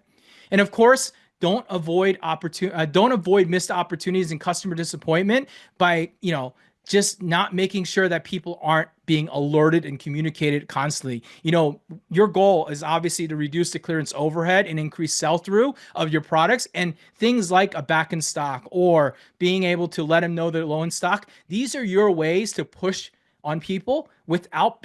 And of course, don't avoid missed opportunities and customer disappointment by, just not making sure that people aren't being alerted and communicated constantly. Your goal is obviously to reduce the clearance overhead and increase sell-through of your products, and things like a back in stock or being able to let them know they're low in stock. These are your ways to push on people without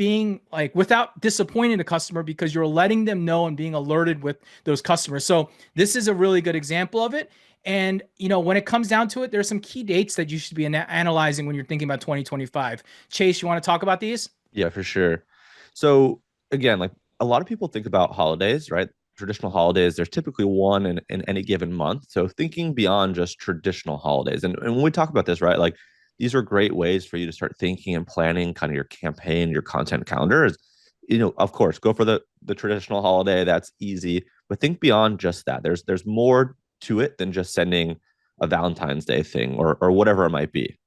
disappointing the customer, because you're letting them know and being alerted with those customers. So this is a really good example of it. And, when it comes down to it, there's some key dates that you should be analyzing when you're thinking about 2025. Chase, you want to talk about these? Yeah, for sure. So again, like a lot of people think about holidays, right? Traditional holidays, there's typically one in any given month. So thinking beyond just traditional holidays. And when we talk about this, right, like these are great ways for you to start thinking and planning kind of your campaign, your content calendar is, of course, go for the traditional holiday. That's easy. But think beyond just that. There's more to it than just sending a Valentine's Day thing or whatever it might be.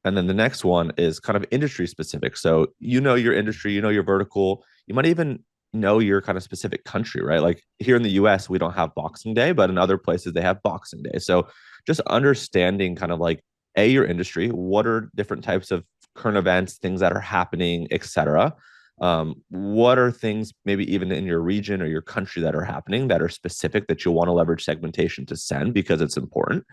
And then the next one is kind of industry specific. So your industry, your vertical, you might even know your kind of specific country, right? Like here in the US, we don't have Boxing Day, but in other places they have Boxing Day. So just understanding kind of like your industry, what are different types of current events, things that are happening, etc. What are things maybe even in your region or your country that are happening that are specific that you'll want to leverage segmentation to send because it's important.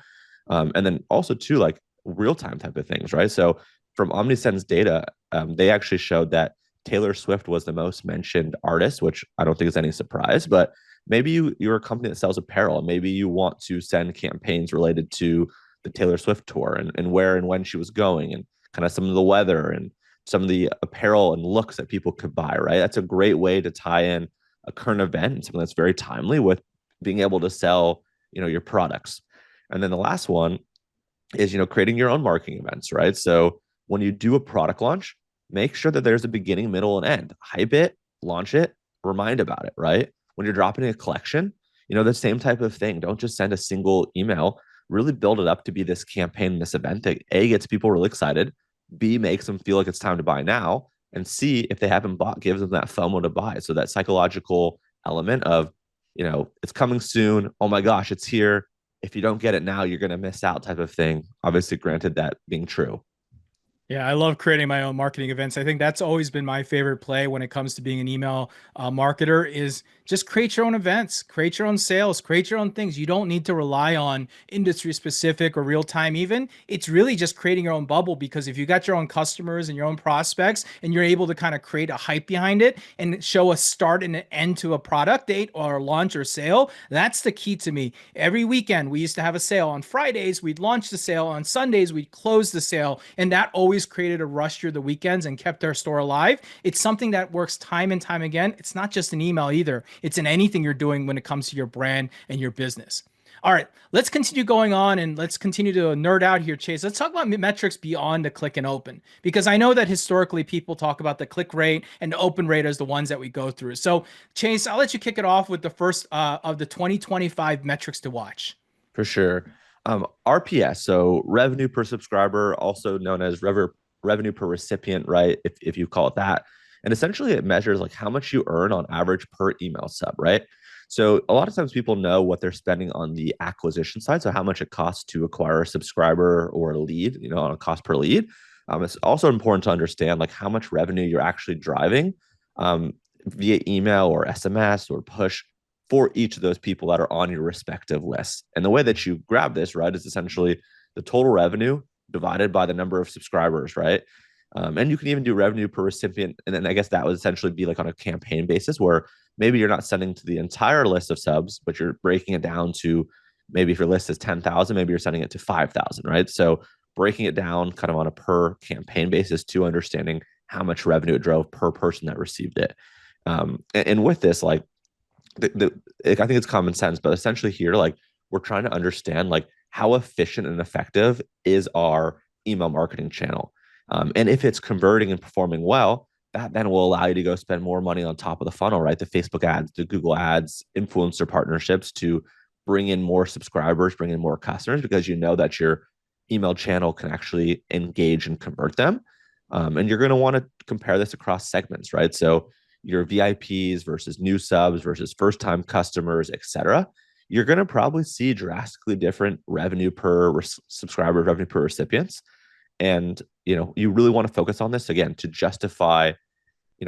And then also too, like real-time type of things, right? So from Omnisend's data, they actually showed that Taylor Swift was the most mentioned artist, which I don't think is any surprise, but maybe you're a company that sells apparel, and maybe you want to send campaigns related to the Taylor Swift tour and where and when she was going, and kind of some of the weather and some of the apparel and looks that people could buy, right? That's a great way to tie in a current event and something that's very timely with being able to sell, your products. And then the last one is, creating your own marketing events, right? So when you do a product launch, make sure that there's a beginning, middle, and end. Hype it, launch it, remind about it, right? When you're dropping a collection, the same type of thing. Don't just send a single email. Really build it up to be this campaign, this event that A, gets people really excited, B, makes them feel like it's time to buy now, and C, if they haven't bought, gives them that FOMO to buy. So that psychological element of, it's coming soon. Oh my gosh, it's here. If you don't get it now, you're going to miss out type of thing. Obviously, granted that being true. Yeah, I love creating my own marketing events. I think that's always been my favorite play when it comes to being an email marketer, is just create your own events, create your own sales, create your own things. You don't need to rely on industry specific or real time even. It's really just creating your own bubble, because if you got your own customers and your own prospects and you're able to kind of create a hype behind it and show a start and an end to a product date or a launch or sale, that's the key to me. Every weekend we used to have a sale. On Fridays, we'd launch the sale. On Sundays, we'd close the sale. And that always created a rush through the weekends and kept our store alive. It's something that works time and time again. It's not just an email either. It's in anything you're doing when it comes to your brand and your business. All right, let's continue going on and let's continue to nerd out here, Chase. Let's talk about metrics beyond the click and open, because I know that historically people talk about the click rate and the open rate as the ones that we go through. So, Chase, I'll let you kick it off with the first of the 2025 metrics to watch. For sure. RPS, so revenue per subscriber, also known as revenue per recipient, right? If you call it that. And essentially it measures like how much you earn on average per email sub, right? So a lot of times people know what they're spending on the acquisition side, so how much it costs to acquire a subscriber or a lead, on a cost per lead. It's also important to understand like how much revenue you're actually driving via email or SMS or push for each of those people that are on your respective lists. And the way that you grab this, right, is essentially the total revenue divided by the number of subscribers, right? And you can even do revenue per recipient. And then I guess that would essentially be like on a campaign basis where maybe you're not sending to the entire list of subs, but you're breaking it down to maybe if your list is 10,000, maybe you're sending it to 5,000, right? So breaking it down kind of on a per campaign basis to understanding how much revenue it drove per person that received it. And with this, like, I think it's common sense, but essentially here, like we're trying to understand like how efficient and effective is our email marketing channel. And if it's converting and performing well, that then will allow you to go spend more money on top of the funnel, right? The Facebook ads, the Google ads, influencer partnerships to bring in more subscribers, bring in more customers, because you know that your email channel can actually engage and convert them. And you're going to want to compare this across segments, right? So your VIPs versus new subs versus first-time customers, etc., you're going to probably see drastically different revenue per subscriber, revenue per recipients. And, you really want to focus on this, again, to justify,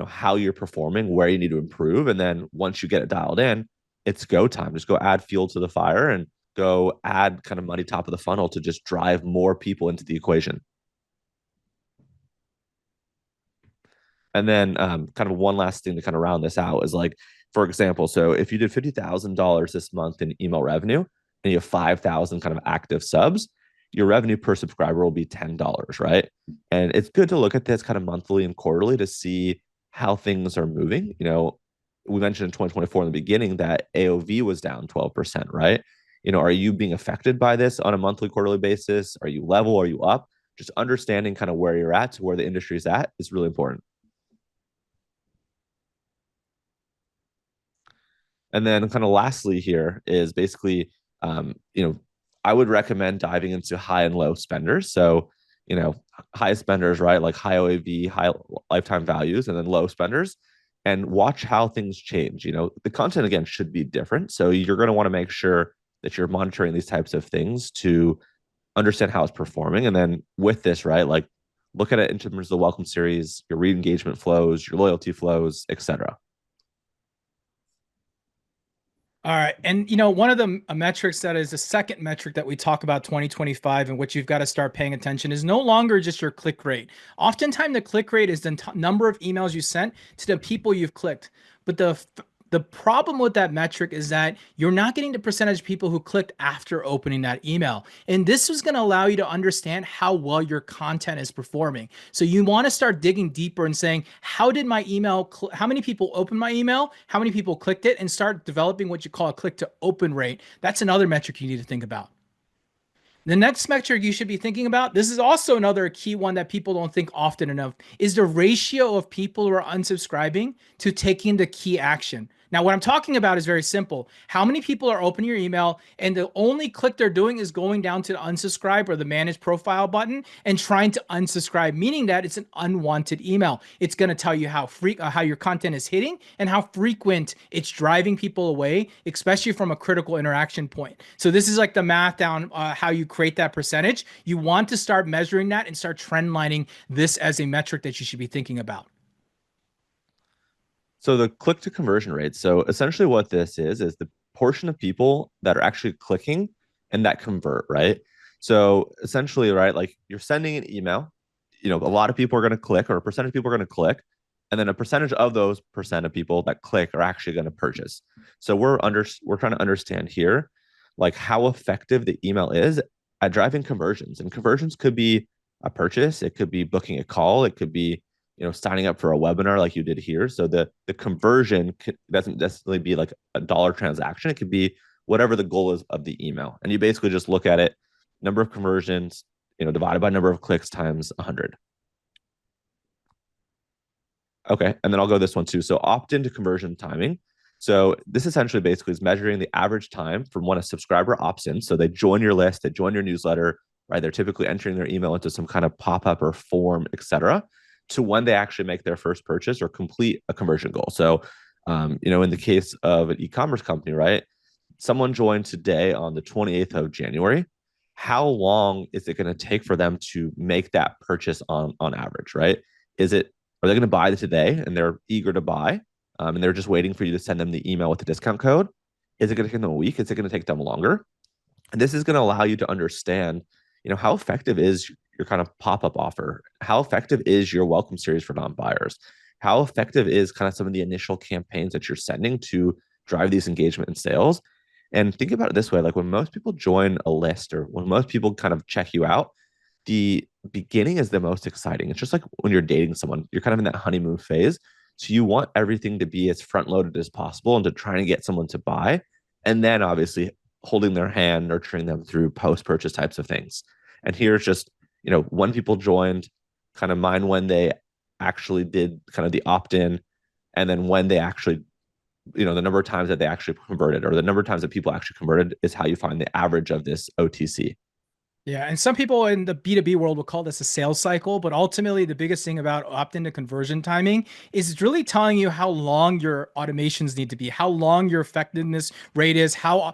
how you're performing, where you need to improve. And then once you get it dialed in, it's go time. Just go add fuel to the fire and go add kind of money top of the funnel to just drive more people into the equation. And then kind of one last thing to kind of round this out is like, for example, so if you did $50,000 this month in email revenue and you have 5,000 kind of active subs, your revenue per subscriber will be $10, right? And it's good to look at this kind of monthly and quarterly to see how things are moving. We mentioned in 2024 in the beginning that AOV was down 12%, right? Are you being affected by this on a monthly, quarterly basis? Are you level? Are you up? Just understanding kind of where you're at to where the industry is at is really important. And then kind of lastly here is basically, I would recommend diving into high and low spenders. So, high spenders, right? Like high OAV, high lifetime values, and then low spenders, and watch how things change. The content, again, should be different. So you're going to want to make sure that you're monitoring these types of things to understand how it's performing. And then with this, right, like look at it in terms of the welcome series, your re-engagement flows, your loyalty flows, etc. All right. And, one of the metrics that is the second metric that we talk about 2025 and which you've got to start paying attention is no longer just your click rate. Oftentimes the click rate is the number of emails you sent to the people you've clicked. But the problem with that metric is that you're not getting the percentage of people who clicked after opening that email. And this is going to allow you to understand how well your content is performing. So you want to start digging deeper and saying, how many people opened my email? How many people clicked it? And start developing what you call a click to open rate. That's another metric you need to think about. The next metric you should be thinking about, this is also another key one that people don't think often enough, is the ratio of people who are unsubscribing to taking the key action. Now, what I'm talking about is very simple. How many people are opening your email and the only click they're doing is going down to the unsubscribe or the manage profile button and trying to unsubscribe, meaning that it's an unwanted email. It's going to tell you how your content is hitting and how frequent it's driving people away, especially from a critical interaction point. So this is like the math down how you create that percentage. You want to start measuring that and start trend lining this as a metric that you should be thinking about. So the click to conversion rate. So essentially what this is the portion of people that are actually clicking and that convert, right? So essentially, right, like you're sending an email, a lot of people are going to click, or a percentage of people are going to click, and then a percentage of those percent of people that click are actually going to purchase. So we're trying to understand here, like how effective the email is at driving conversions. And conversions could be a purchase, it could be booking a call, it could be signing up for a webinar like you did here. So the conversion doesn't necessarily be like a dollar transaction. It could be whatever the goal is of the email. And you basically just look at it, number of conversions, divided by number of clicks times 100. Okay, and then I'll go this one too. So opt-in to conversion timing. So this essentially basically is measuring the average time from when a subscriber opts in. So they join your list, they join your newsletter, right? They're typically entering their email into some kind of pop-up or form, etc., to when they actually make their first purchase or complete a conversion goal. So, in the case of an e-commerce company, right? Someone joined today on the 28th of January. How long is it going to take for them to make that purchase on average, right? Are they going to buy today and they're eager to buy, and they're just waiting for you to send them the email with the discount code? Is it going to take them a week? Is it going to take them longer? And this is going to allow you to understand, how effective is your kind of pop-up offer? How effective is your welcome series for non-buyers? How effective is kind of some of the initial campaigns that you're sending to drive these engagement and sales? And think about it this way, like when most people join a list or when most people kind of check you out, the beginning is the most exciting. It's just like when you're dating someone, you're kind of in that honeymoon phase. So you want everything to be as front loaded as possible and to try and get someone to buy. And then obviously holding their hand, nurturing them through post purchase types of things. And here's just, when people joined, kind of mind when they actually did kind of the opt in, and then when they actually, the number of times that they actually converted or the number of times that people actually converted is how you find the average of this OTC. Yeah, and some people in the B2B world will call this a sales cycle, but ultimately the biggest thing about opt-in to conversion timing is it's really telling you how long your automations need to be, how long your effectiveness rate is, how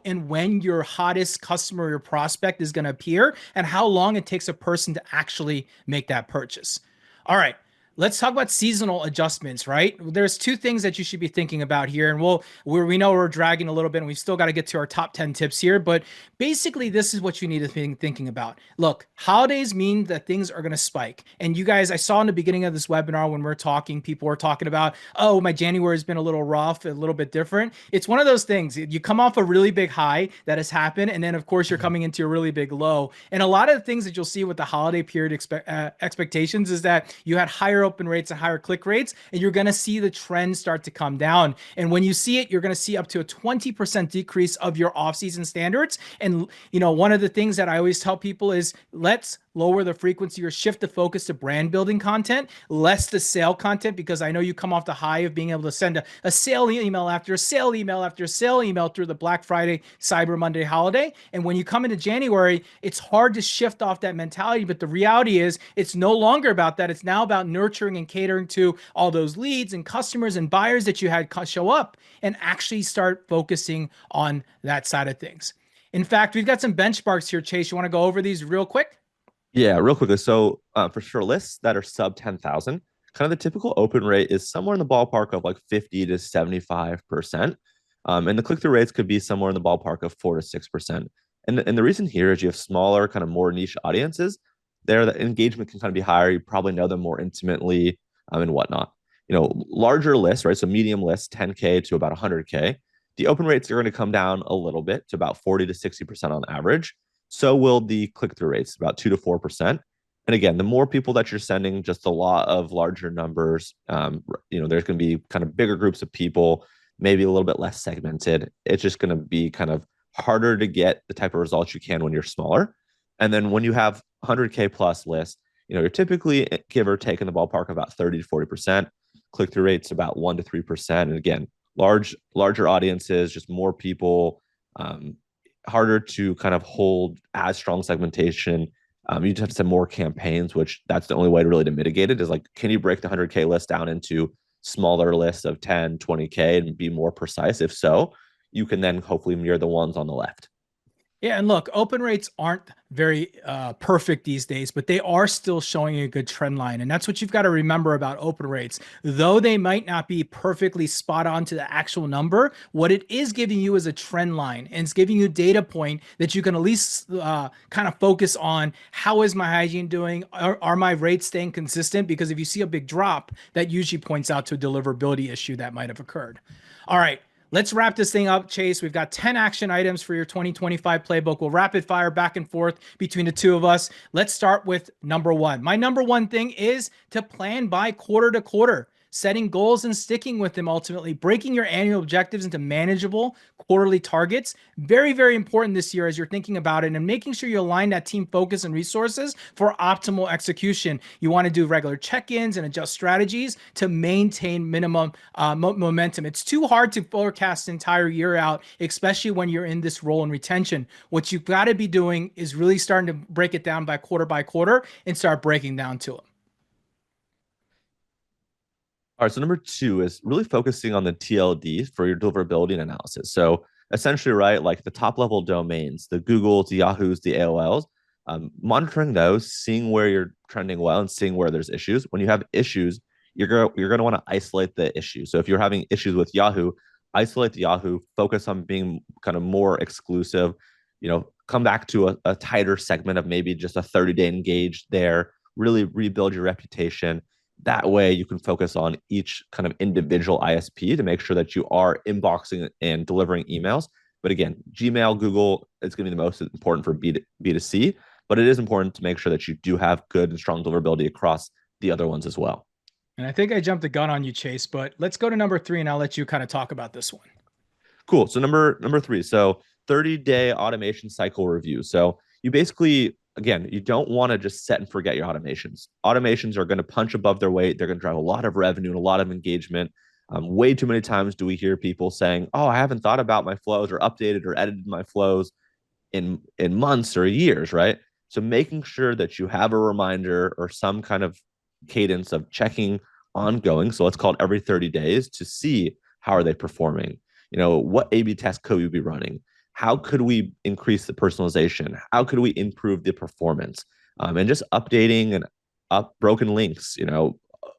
and when your hottest customer or prospect is going to appear, and how long it takes a person to actually make that purchase. All right. Let's talk about seasonal adjustments, right? There's two things that you should be thinking about here. And we know we're dragging a little bit and we've still got to get to our top 10 tips here, but basically this is what you need to be thinking about. Look, holidays mean that things are going to spike. And you guys, I saw in the beginning of this webinar when we're talking, people were talking about, oh, my January has been a little rough, a little bit different. It's one of those things. You come off a really big high that has happened. And then of course you're coming into a really big low. And a lot of the things that you'll see with the holiday period expectations is that you had higher open rates and higher click rates, and you're going to see the trend start to come down. And when you see it, you're going to see up to a 20% decrease of your off-season standards. And, one of the things that I always tell people is let's lower the frequency or shift the focus to brand building content, less the sale content, because I know you come off the high of being able to send a sale email after a sale email after a sale email through the Black Friday, Cyber Monday holiday. And when you come into January, it's hard to shift off that mentality. But the reality is it's no longer about that. It's now about nurturing and catering to all those leads and customers and buyers that you had show up and actually start focusing on that side of things. In fact, we've got some benchmarks here, Chase. You want to go over these real quick? Yeah, real quickly. So for sure, lists that are sub 10,000, kind of the typical open rate is somewhere in the ballpark of like 50 to 75%. And the click-through rates could be somewhere in the ballpark of 4 to 6%. And the reason here is you have smaller, kind of more niche audiences. There, the engagement can kind of be higher. You probably know them more intimately, and whatnot. Larger lists, right? So medium lists, 10K to about 100K. The open rates are going to come down a little bit to about 40 to 60% on average. So will the click-through rates, about 2 to 4%. And again, the more people that you're sending, just the law of larger numbers, there's going to be kind of bigger groups of people, maybe a little bit less segmented. It's just going to be kind of harder to get the type of results you can when you're smaller. And then when you have 100K plus lists, you're typically give or take in the ballpark about 30 to 40%. Click-through rates about 1 to 3%. And again, larger audiences, just more people, harder to kind of hold as strong segmentation. You just have to send more campaigns, which that's the only way to really to mitigate it is like, can you break the 100K list down into smaller lists of 10, 20K and be more precise? If so, you can then hopefully mirror the ones on the left. Yeah, and look, open rates aren't very perfect these days, but they are still showing a good trend line. And that's what you've got to remember about open rates. Though they might not be perfectly spot on to the actual number, what it is giving you is a trend line. And it's giving you a data point that you can at least kind of focus on. How is my hygiene doing? Are my rates staying consistent? Because if you see a big drop, that usually points out to a deliverability issue that might have occurred. All right. Let's wrap this thing up, Chase. We've got 10 action items for your 2025 playbook. We'll rapid fire back and forth between the two of us. Let's start with number one. My number one thing is to plan by quarter to quarter. setting goals and sticking with them, ultimately breaking your annual objectives into manageable quarterly targets. Very, very important this year as you're thinking about it, and making sure you align that team focus and resources for optimal execution. You want to do regular check-ins and adjust strategies to maintain minimum momentum. It's too hard to forecast the entire year out, especially when you're in this role in retention. What you've got to be doing is really starting to break it down by quarter and start breaking down to them. All right, so number 2 is really focusing on the TLD for your deliverability and analysis. So essentially, right, like the top level domains, the Googles, the Yahoos, the AOLs, monitoring those, seeing where you're trending well and seeing where there's issues. When you have issues, you're gonna want to isolate the issue. So if you're having issues with Yahoo, isolate the Yahoo, focus on being kind of more exclusive, come back to a tighter segment of maybe just a 30-day engaged there, really rebuild your reputation. That way you can focus on each kind of individual ISP to make sure that you are inboxing and delivering emails. But again, Gmail, Google, it's going to be the most important for B2C, but it is important to make sure that you do have good and strong deliverability across the other ones as well. And I think I jumped the gun on you, Chase, but let's go to number 3 and I'll let you kind of talk about this one. Cool. So number 3, so 30-day automation cycle review. So you basically, again, you don't want to just set and forget your automations. Automations are going to punch above their weight. They're going to drive a lot of revenue and a lot of engagement. Way too many times do we hear people saying, oh, I haven't thought about my flows or updated or edited my flows in months or years, right? So making sure that you have a reminder or some kind of cadence of checking ongoing. So let's call it every 30 days to see how are they performing. What A/B test could we be running? How could we increase the personalization? How could we improve the performance? And just updating and broken links,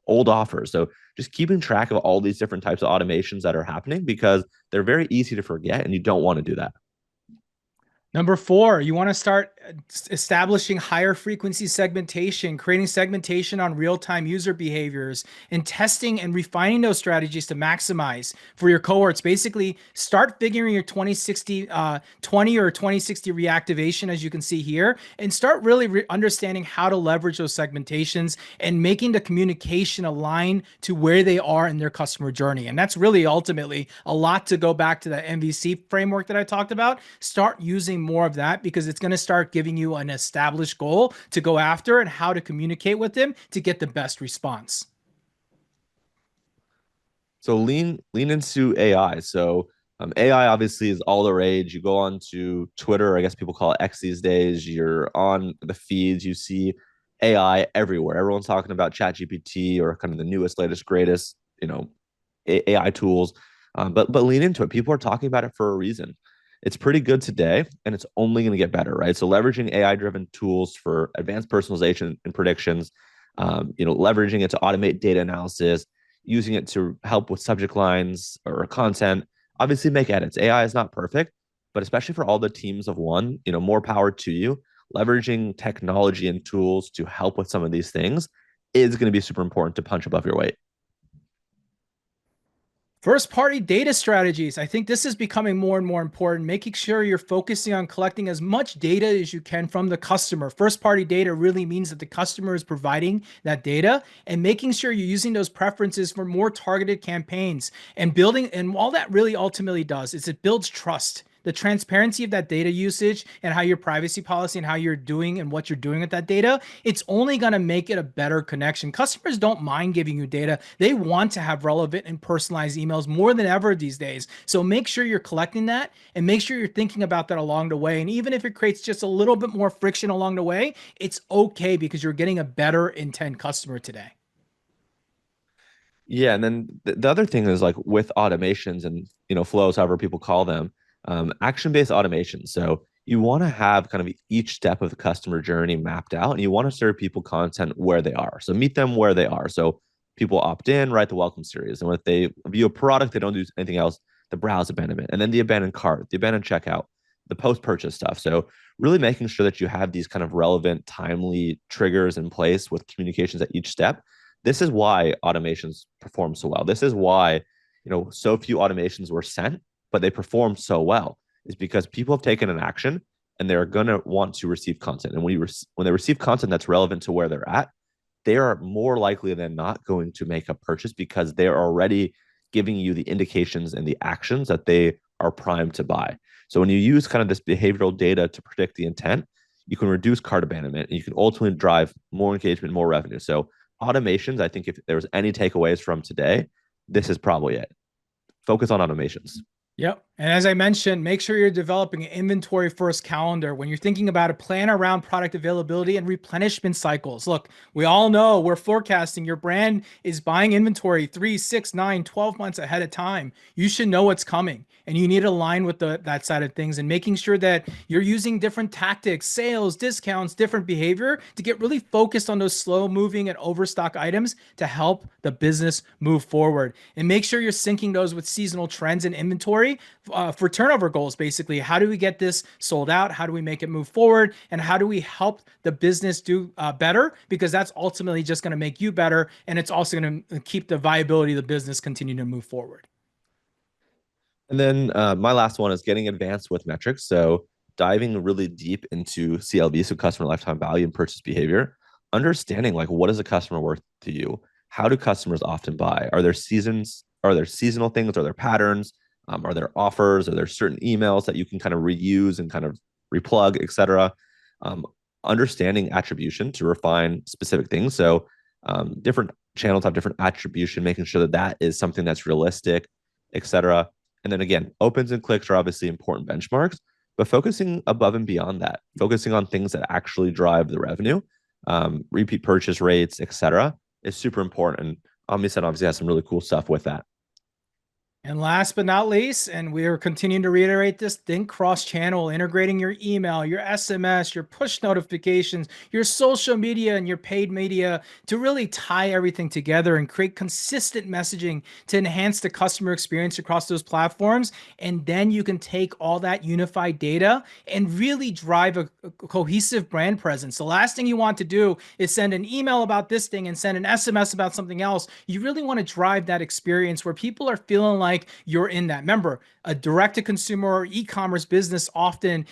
old offers. So just keeping track of all these different types of automations that are happening, because they're very easy to forget and you don't want to do that. Number 4, you want to start establishing higher frequency segmentation, creating segmentation on real-time user behaviors, and testing and refining those strategies to maximize for your cohorts. Basically, start figuring your 2060, 20 or 2060 reactivation, as you can see here, and start really understanding how to leverage those segmentations and making the communication align to where they are in their customer journey. And that's really ultimately a lot to go back to that MVC framework that I talked about. Start using more of that, because it's going to start giving you an established goal to go after and how to communicate with them to get the best response. So lean into AI. So AI obviously is all the rage. You go on to Twitter, I guess people call it X these days. You're on the feeds, you see AI everywhere. Everyone's talking about ChatGPT or kind of the newest, latest, greatest, AI tools. But lean into it. People are talking about it for a reason. It's pretty good today, and it's only going to get better, right? So leveraging AI-driven tools for advanced personalization and predictions, leveraging it to automate data analysis, using it to help with subject lines or content. Obviously, make edits. AI is not perfect, but especially for all the teams of one, more power to you. Leveraging technology and tools to help with some of these things is going to be super important to punch above your weight. First-party data strategies. I think this is becoming more and more important, making sure you're focusing on collecting as much data as you can from the customer. First-party data really means that the customer is providing that data, and making sure you're using those preferences for more targeted campaigns and building. And all that really ultimately does is it builds trust. The transparency of that data usage and how your privacy policy and how you're doing and what you're doing with that data, it's only going to make it a better connection. Customers don't mind giving you data. They want to have relevant and personalized emails more than ever these days. So make sure you're collecting that and make sure you're thinking about that along the way. And even if it creates just a little bit more friction along the way, it's okay, because you're getting a better intent customer today. Yeah, and then the other thing is, like, with automations and flows, however people call them, action-based automation. So you want to have kind of each step of the customer journey mapped out, and you want to serve people content where they are. So meet them where they are. So people opt in, write the welcome series, and if they view a product, they don't do anything else, the browse abandonment, and then the abandoned cart, the abandoned checkout, the post-purchase stuff. So really making sure that you have these kind of relevant, timely triggers in place with communications at each step. This is why automations perform so well. This is why so few automations were sent, but they perform so well, is because people have taken an action and they're going to want to receive content. And when they receive content that's relevant to where they're at, they are more likely than not going to make a purchase because they're already giving you the indications and the actions that they are primed to buy. So when you use kind of this behavioral data to predict the intent, you can reduce cart abandonment and you can ultimately drive more engagement, more revenue. So automations, I think if there was any takeaways from today, this is probably it. Focus on automations. Yep. And as I mentioned, make sure you're developing an inventory first calendar. When you're thinking about a plan around product availability and replenishment cycles. Look, we all know we're forecasting your brand is buying inventory 3, 6, 9, 12 months ahead of time. You should know what's coming and you need to align with that side of things and making sure that you're using different tactics, sales, discounts, different behavior to get really focused on those slow moving and overstock items to help the business move forward. And make sure you're syncing those with seasonal trends and inventory for turnover goals. Basically, how do we get this sold out? How do we make it move forward? And how do we help the business do better? Because that's ultimately just going to make you better. And it's also going to keep the viability of the business continuing to move forward. And then my last one is getting advanced with metrics. So diving really deep into CLV, so customer lifetime value and purchase behavior, understanding like what is a customer worth to you? How do customers often buy? Are there seasons? Are there seasonal things? Are there patterns? Are there offers? Are there certain emails that you can kind of reuse and kind of replug, et cetera? Understanding attribution to refine specific things. So different channels have different attribution, making sure that that is something that's realistic, et cetera. And then again, opens and clicks are obviously important benchmarks, but focusing above and beyond that, focusing on things that actually drive the revenue, repeat purchase rates, et cetera, is super important. And Omnisend obviously has some really cool stuff with that. And last but not least, and we are continuing to reiterate this, think cross-channel, integrating your email, your SMS, your push notifications, your social media, and your paid media to really tie everything together and create consistent messaging to enhance the customer experience across those platforms. And then you can take all that unified data and really drive a cohesive brand presence. The last thing you want to do is send an email about this thing and send an SMS about something else. You really want to drive that experience where people are feeling like you're in that. Remember, a direct-to-consumer or e-commerce business often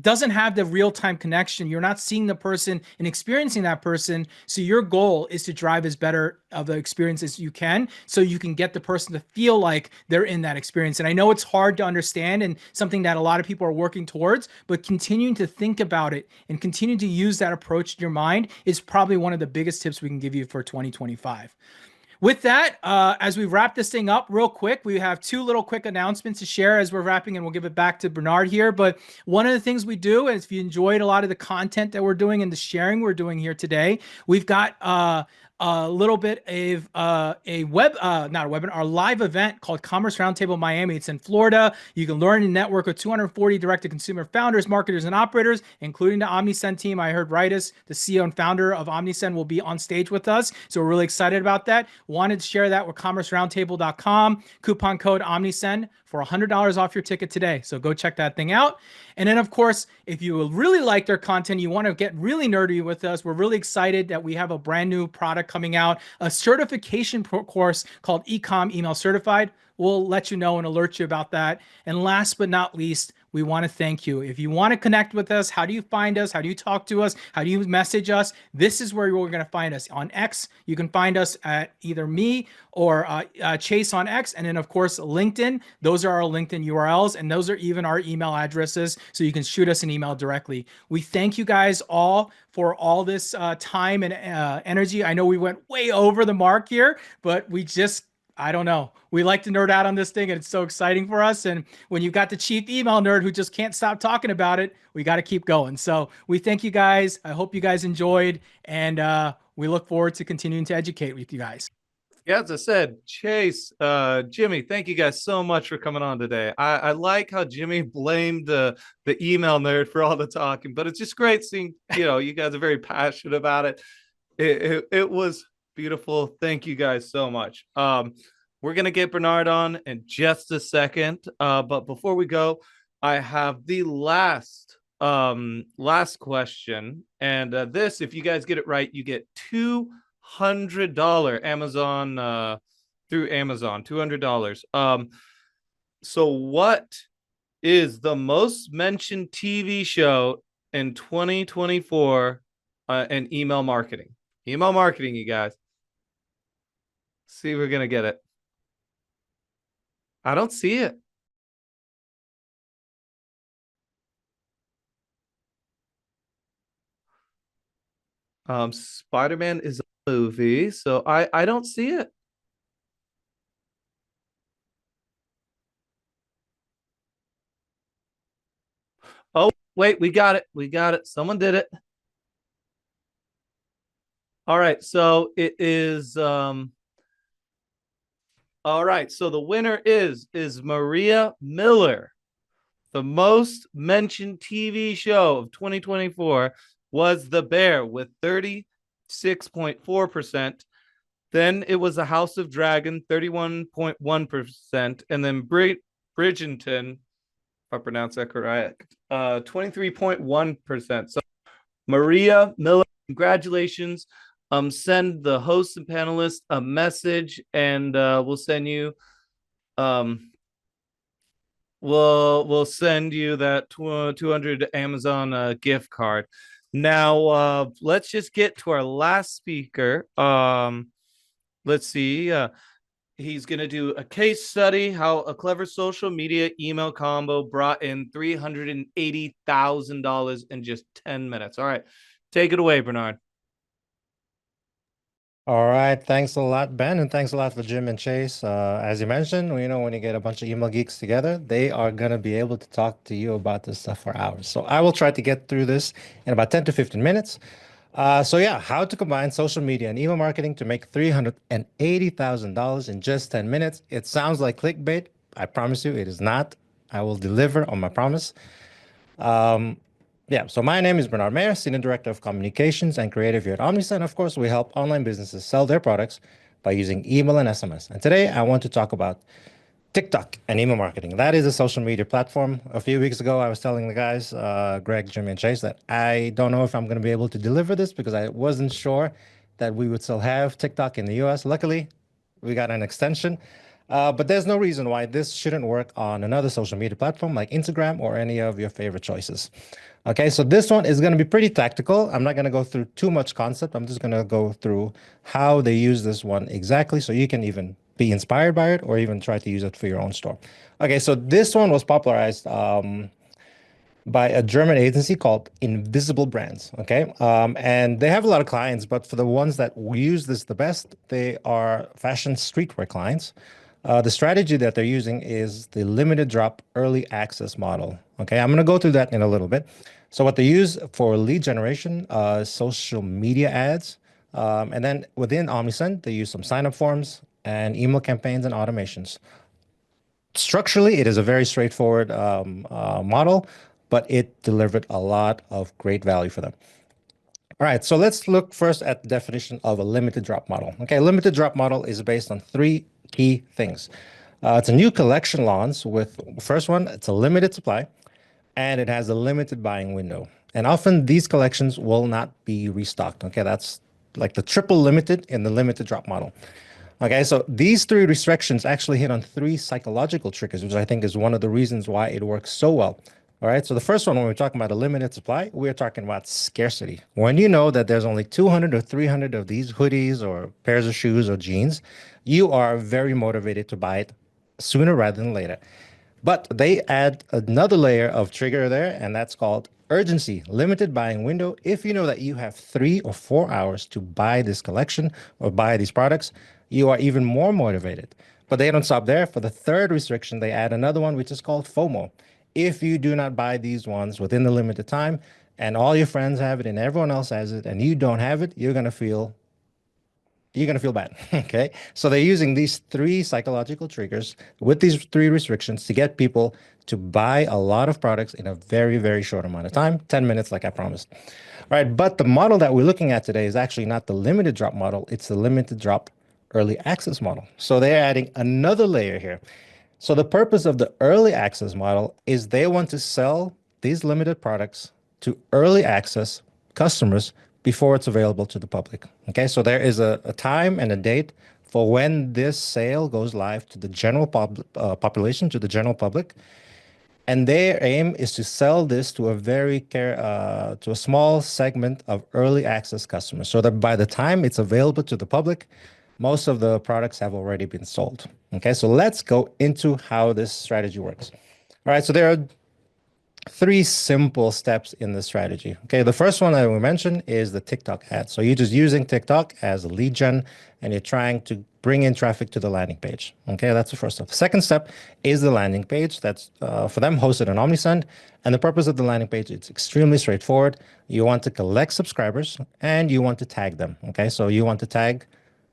doesn't have the real-time connection. You're not seeing the person and experiencing that person. So your goal is to drive as better of the experience as you can, so you can get the person to feel like they're in that experience. And I know it's hard to understand and something that a lot of people are working towards, but continuing to think about it and continue to use that approach in your mind is probably one of the biggest tips we can give you for 2025. With that, as we wrap this thing up real quick, we have two little quick announcements to share as we're wrapping, and we'll give it back to Bernard here. But one of the things we do is, if you enjoyed a lot of the content that we're doing and the sharing we're doing here today, we've got a little bit of not a webinar, our live event called Commerce Roundtable Miami. It's in Florida. You can learn and network with 240 direct-to-consumer founders, marketers, and operators, including the Omnisend team. I heard Rytis, the CEO and founder of Omnisend, will be on stage with us. So we're really excited about that. Wanted to share that with commerceroundtable.com. Coupon code Omnisend for $100 off your ticket today. So go check that thing out. And then, of course, if you really like their content, you want to get really nerdy with us, we're really excited that we have a brand new product coming out, a certification course called Ecom Email Certified. We'll let you know and alert you about that. And last but not least, we want to thank you. If you want to connect with us, how do you find us? How do you talk to us? How do you message us? This is where you're going to find us. On X, you can find us at either me or Chase on X. And then, of course, LinkedIn. Those are our LinkedIn URLs. And those are even our email addresses. So you can shoot us an email directly. We thank you guys all for all this time and energy. I know we went way over the mark here, but I don't know. We like to nerd out on this thing, and it's so exciting for us. And when you've got the chief email nerd who just can't stop talking about it, we got to keep going. So we thank you guys. I hope you guys enjoyed, and we look forward to continuing to educate with you guys. Yeah, as I said, Chase, Jimmy, thank you guys so much for coming on today. I like how Jimmy blamed the email nerd for all the talking, but it's just great seeing, you guys are very passionate about it. It was beautiful. Thank you guys so much. We're going to get Bernard on in just a second. But before we go, I have the last question. And this, if you guys get it right, you get $200 Amazon through Amazon, $200. So what is the most mentioned TV show in 2024 in email marketing? Email marketing, you guys. See if we're gonna get it. I don't see it. Spider-Man is a movie, so I don't see it. Oh, wait, we got it. We got it. Someone did it. All right, so it is all right, so the winner is Maria Miller. The most mentioned TV show of 2024 was The Bear with 36.4%. Then it was The House of Dragon, 31.1%. And then Bridgerton, if I pronounce that correct, 23.1%. So Maria Miller, congratulations. Send the hosts and panelists a message, and we'll send you we'll send you that 200 Amazon gift card. Now let's just get to our last speaker. Let's see. He's going to do a case study how a clever social media email combo brought in $380,000 in just 10 minutes. All right. Take it away, Bernard. All right, thanks a lot, Ben, and thanks a lot for Jim and Chase. As you mentioned, when you get a bunch of email geeks together, they are going to be able to talk to you about this stuff for hours. So I will try to get through this in about 10 to 15 minutes. So yeah, how to combine social media and email marketing to make $380,000 in just 10 minutes. It sounds like clickbait. I promise you it is not. I will deliver on my promise. Yeah, so my name is Bernard Meyer, Senior Director of Communications and Creative here at Omnisend. Of course, we help online businesses sell their products by using email and SMS. And today I want to talk about TikTok and email marketing. That is a social media platform. A few weeks ago, I was telling the guys, Greg, Jimmy, and Chase, that I don't know if I'm going to be able to deliver this because I wasn't sure that we would still have TikTok in the US. Luckily, we got an extension. But there's no reason why this shouldn't work on another social media platform like Instagram or any of your favorite choices. Okay, so this one is going to be pretty tactical. I'm not going to go through too much concept. I'm just going to go through how they use this one exactly so you can even be inspired by it or even try to use it for your own store. Okay, so this one was popularized by a German agency called Invisible Brands. Okay, and they have a lot of clients, but for the ones that use this the best, they are fashion streetwear clients. The strategy that they're using is the limited drop early access model. Okay, I'm going to go through that in a little bit. So what they use for lead generation, social media ads, and then within Omnisend, they use some sign-up forms and email campaigns and automations. Structurally, it is a very straightforward model, but it delivered a lot of great value for them. All right, so let's look first at the definition of a limited drop model. Okay, limited drop model is based on three key things. It's a new collection launch with first one, it's a limited supply, and it has a limited buying window. And often these collections will not be restocked. Okay, that's like the triple limited in the limited drop model. Okay, so these three restrictions actually hit on three psychological triggers, which I think is one of the reasons why it works so well. All right, so the first one, when we're talking about a limited supply, we're talking about scarcity. When you know that there's only 200 or 300 of these hoodies or pairs of shoes or jeans, you are very motivated to buy it sooner rather than later. But they add another layer of trigger there, and that's called urgency, limited buying window. If you know that you have 3 or 4 hours to buy this collection or buy these products, you are even more motivated. But they don't stop there. For the third restriction, they add another one, which is called FOMO. If you do not buy these ones within the limited time, and all your friends have it and everyone else has it, and you don't have it, you're gonna feel bad. Okay, so they're using these three psychological triggers with these three restrictions to get people to buy a lot of products in a very, very short amount of time, 10 minutes, like I promised. All right, but the model that we're looking at today is actually not the limited drop model, it's the limited drop early access model. So they're adding another layer here. So the purpose of the early access model is they want to sell these limited products to early access customers before it's available to the public. Okay, so there is a time and a date for when this sale goes live to the general population, to the general public. And their aim is to sell this to to a small segment of early access customers, so that by the time it's available to the public, most of the products have already been sold. Okay, so let's go into how this strategy works. All right, so there are three simple steps in the strategy. Okay, the first one that we mentioned is the TikTok ad. So you're just using TikTok as a lead gen and you're trying to bring in traffic to the landing page. Okay, that's the first step. The second step is the landing page. That's for them hosted on Omnisend. And the purpose of the landing page, it's extremely straightforward. You want to collect subscribers and you want to tag them. Okay, so you want to tag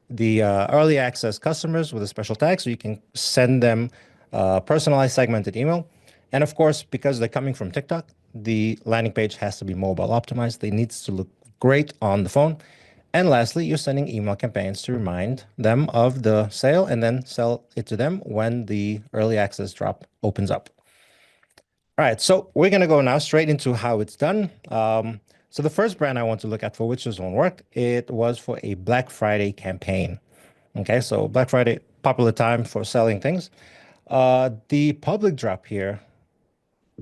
the early access customers with a special tag so you can send them personalized segmented email. And of course, because they're coming from TikTok, the landing page has to be mobile optimized. It needs to look great on the phone. And lastly, you're sending email campaigns to remind them of the sale and then sell it to them when the early access drop opens up. All right, so we're going to go now straight into how it's done. So the first brand I want to look at for which this one worked, it was for a Black Friday campaign. Okay, so Black Friday, popular time for selling things. The public drop here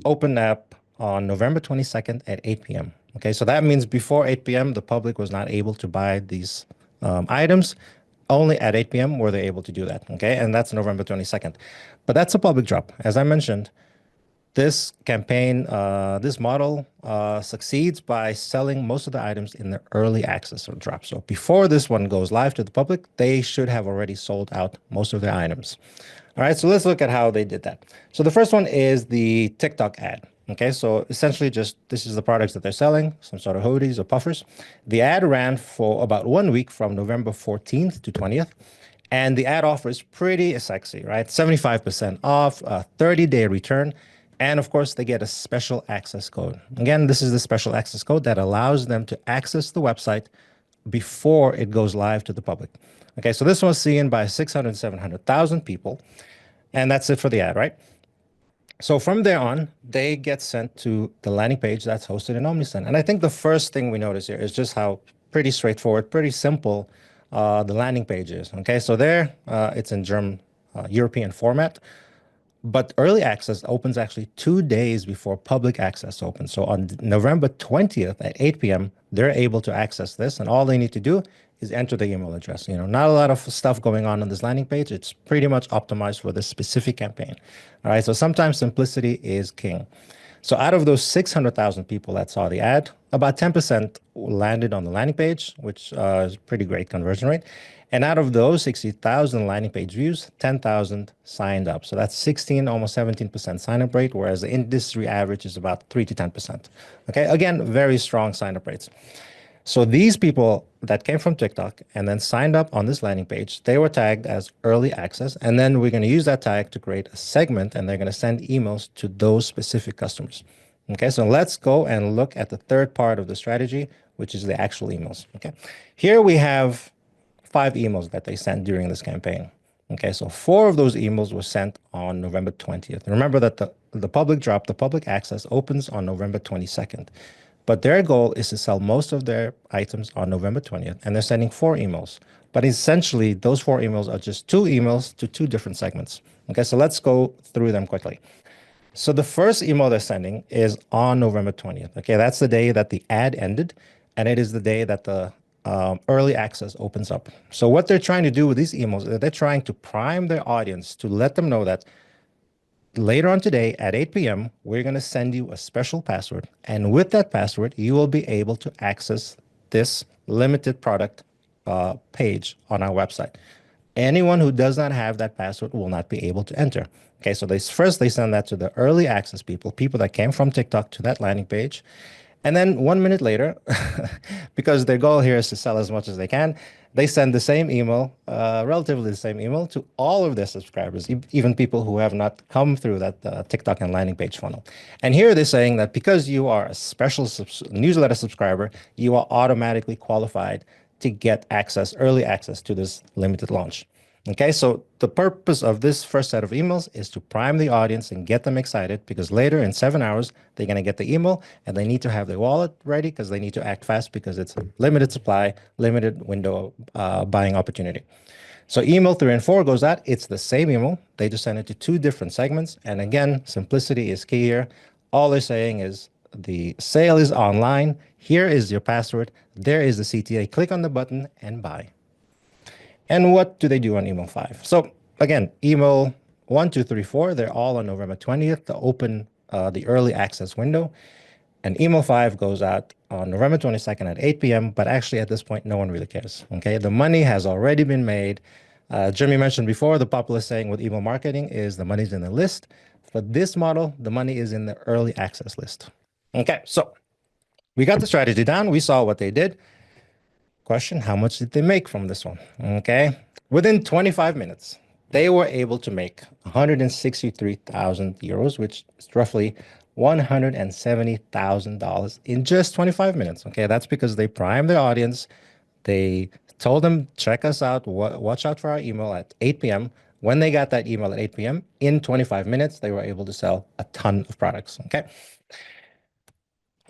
opened up on November 22nd at 8 p.m. Okay, so that means before 8 p.m., the public was not able to buy these items. Only at 8 p.m. were they able to do that. Okay, and that's November 22nd. But that's a public drop. As I mentioned, this campaign, this model succeeds by selling most of the items in the early access or drop. So before this one goes live to the public, they should have already sold out most of their items. All right, so let's look at how they did that. So the first one is the TikTok ad. Okay, so essentially just this is the products that they're selling, some sort of hoodies or puffers. The ad ran for about 1 week from November 14th to 20th. And the ad offer is pretty sexy, right? 75% off, a 30-day return. And of course, they get a special access code. Again, this is the special access code that allows them to access the website before it goes live to the public. Okay, so this was seen by 600, 700,000 people. And that's it for the ad, right? So from there on, they get sent to the landing page that's hosted in Omnisend. And I think the first thing we notice here is just how pretty straightforward, pretty simple the landing page is. Okay, so there it's in German, European format. But early access opens actually 2 days before public access opens. So on November 20th at 8 p.m., they're able to access this. And all they need to do is enter the email address. You know, not a lot of stuff going on this landing page. It's pretty much optimized for this specific campaign. All right, so sometimes simplicity is king. So out of those 600,000 people that saw the ad, about 10% landed on the landing page, which is pretty great conversion rate. And out of those 60,000 landing page views, 10,000 signed up. So that's 16, almost 17% sign up rate, whereas the industry average is about 3 to 10%. Okay, again, very strong sign up rates. So these people that came from TikTok and then signed up on this landing page, they were tagged as early access. And then we're going to use that tag to create a segment and they're going to send emails to those specific customers. Okay, so let's go and look at the third part of the strategy, which is the actual emails. Okay, here we have 5 emails that they sent during this campaign. Okay, so 4 of those emails were sent on November 20th. Remember that the public drop, the public access opens on November 22nd. But their goal is to sell most of their items on November 20th, and they're sending 4 emails. But essentially, those 4 emails are just 2 emails to 2 different segments. Okay, so let's go through them quickly. So the first email they're sending is on November 20th. Okay, that's the day that the ad ended, and it is the day that the early access opens up. So what they're trying to do with these emails is they're trying to prime their audience to let them know that later on today at 8 p.m., we're going to send you a special password. And with that password, you will be able to access this limited product page on our website. Anyone who does not have that password will not be able to enter. Okay, so they send that to the early access people that came from TikTok to that landing page. And then 1 minute later, because their goal here is to sell as much as they can, they send the same email, relatively the same email, to all of their subscribers, even people who have not come through that TikTok and landing page funnel. And here they're saying that because you are a special newsletter subscriber, you are automatically qualified to get access, early access to this limited launch. Okay, so the purpose of this first set of emails is to prime the audience and get them excited, because later in 7 hours, they're going to get the email and they need to have their wallet ready because they need to act fast because it's a limited supply, limited window buying opportunity. So email 3 and 4 goes out. It's the same email. They just send it to two different segments. And again, simplicity is key here. All they're saying is the sale is online. Here is your password. There is the CTA. Click on the button and buy. And what do they do on email 5? So again, email 1, 2, 3, 4, they're all on November 20th to open the early access window. And email 5 goes out on November 22nd at 8 p.m. But actually, at this point, no one really cares. Okay, the money has already been made. Jimmy mentioned before, the popular saying with email marketing is the money's in the list. For this model, the money is in the early access list. Okay, so we got the strategy down. We saw what they did. Question, how much did they make from this one? Okay, within 25 minutes, they were able to make 163,000 euros, which is roughly $170,000 in just 25 minutes. Okay, that's because they primed their audience. They told them, check us out, watch out for our email at 8 p.m. When they got that email at 8 p.m., in 25 minutes, they were able to sell a ton of products. Okay.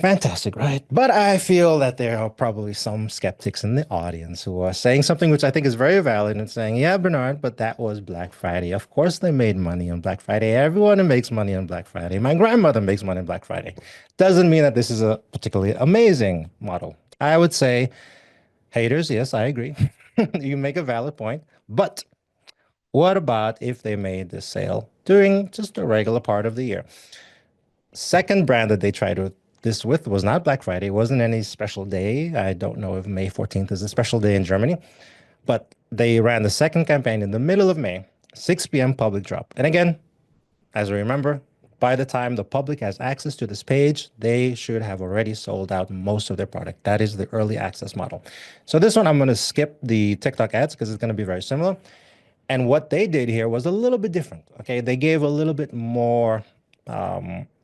Fantastic, right? But I feel that there are probably some skeptics in the audience who are saying something which I think is very valid and saying, yeah, Bernard, but that was Black Friday. Of course they made money on Black Friday. Everyone makes money on Black Friday. My grandmother makes money on Black Friday. Doesn't mean that this is a particularly amazing model. I would say, haters, yes, I agree. You make a valid point. But what about if they made this sale during just a regular part of the year? Second brand that they tried this with was not Black Friday. It wasn't any special day. I don't know if May 14th is a special day in Germany, but they ran the second campaign in the middle of May, 6 p.m. public drop. And again, as we remember, by the time the public has access to this page, they should have already sold out most of their product. That is the early access model. So this one, I'm going to skip the TikTok ads because it's going to be very similar. And what they did here was a little bit different. Okay, they gave a little bit more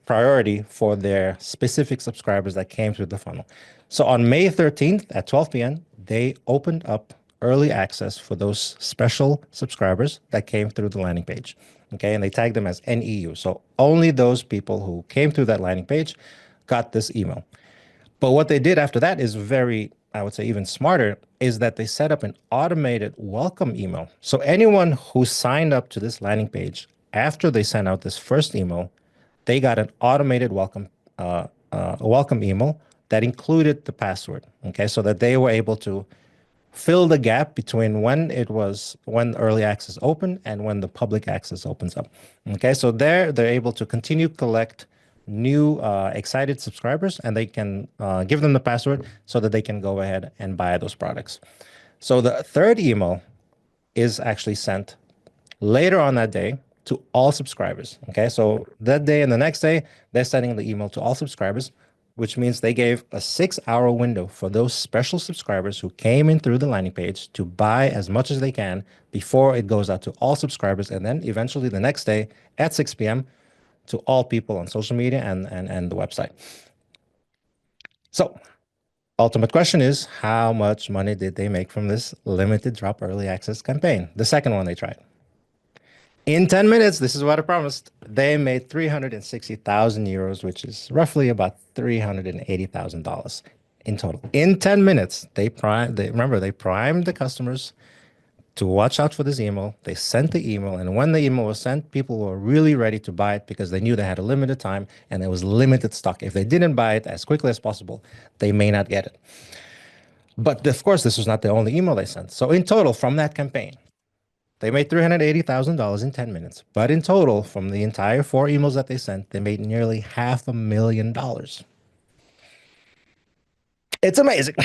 priority for their specific subscribers that came through the funnel. So on May 13th at 12 p.m., they opened up early access for those special subscribers that came through the landing page. Okay, and they tagged them as NEU. So only those people who came through that landing page got this email. But what they did after that is very, I would say, even smarter, is that they set up an automated welcome email. So anyone who signed up to this landing page after they sent out this first email, they got an automated welcome email that included the password. Okay, so that they were able to fill the gap between when early access opened and when the public access opens up. Okay, so they're able to continue collect new excited subscribers, and they can give them the password so that they can go ahead and buy those products. So the third email is actually sent later on that day to all subscribers. Okay, so that day and the next day, they're sending the email to all subscribers, which means they gave a 6-hour window for those special subscribers who came in through the landing page to buy as much as they can before it goes out to all subscribers. And then eventually the next day at 6 p.m. to all people on social media and the website. So ultimate question is, how much money did they make from this limited drop early access campaign? The second one they tried. In 10 minutes, this is what I promised. They made 360,000 euros, which is roughly about $380,000 in total. In 10 minutes, they primed the customers to watch out for this email. They sent the email, and when the email was sent, people were really ready to buy it because they knew they had a limited time and there was limited stock. If they didn't buy it as quickly as possible, they may not get it. But of course, this was not the only email they sent. So in total, from that campaign, they made $380,000 in 10 minutes. But in total, from the entire 4 emails that they sent, they made nearly $500,000. It's amazing.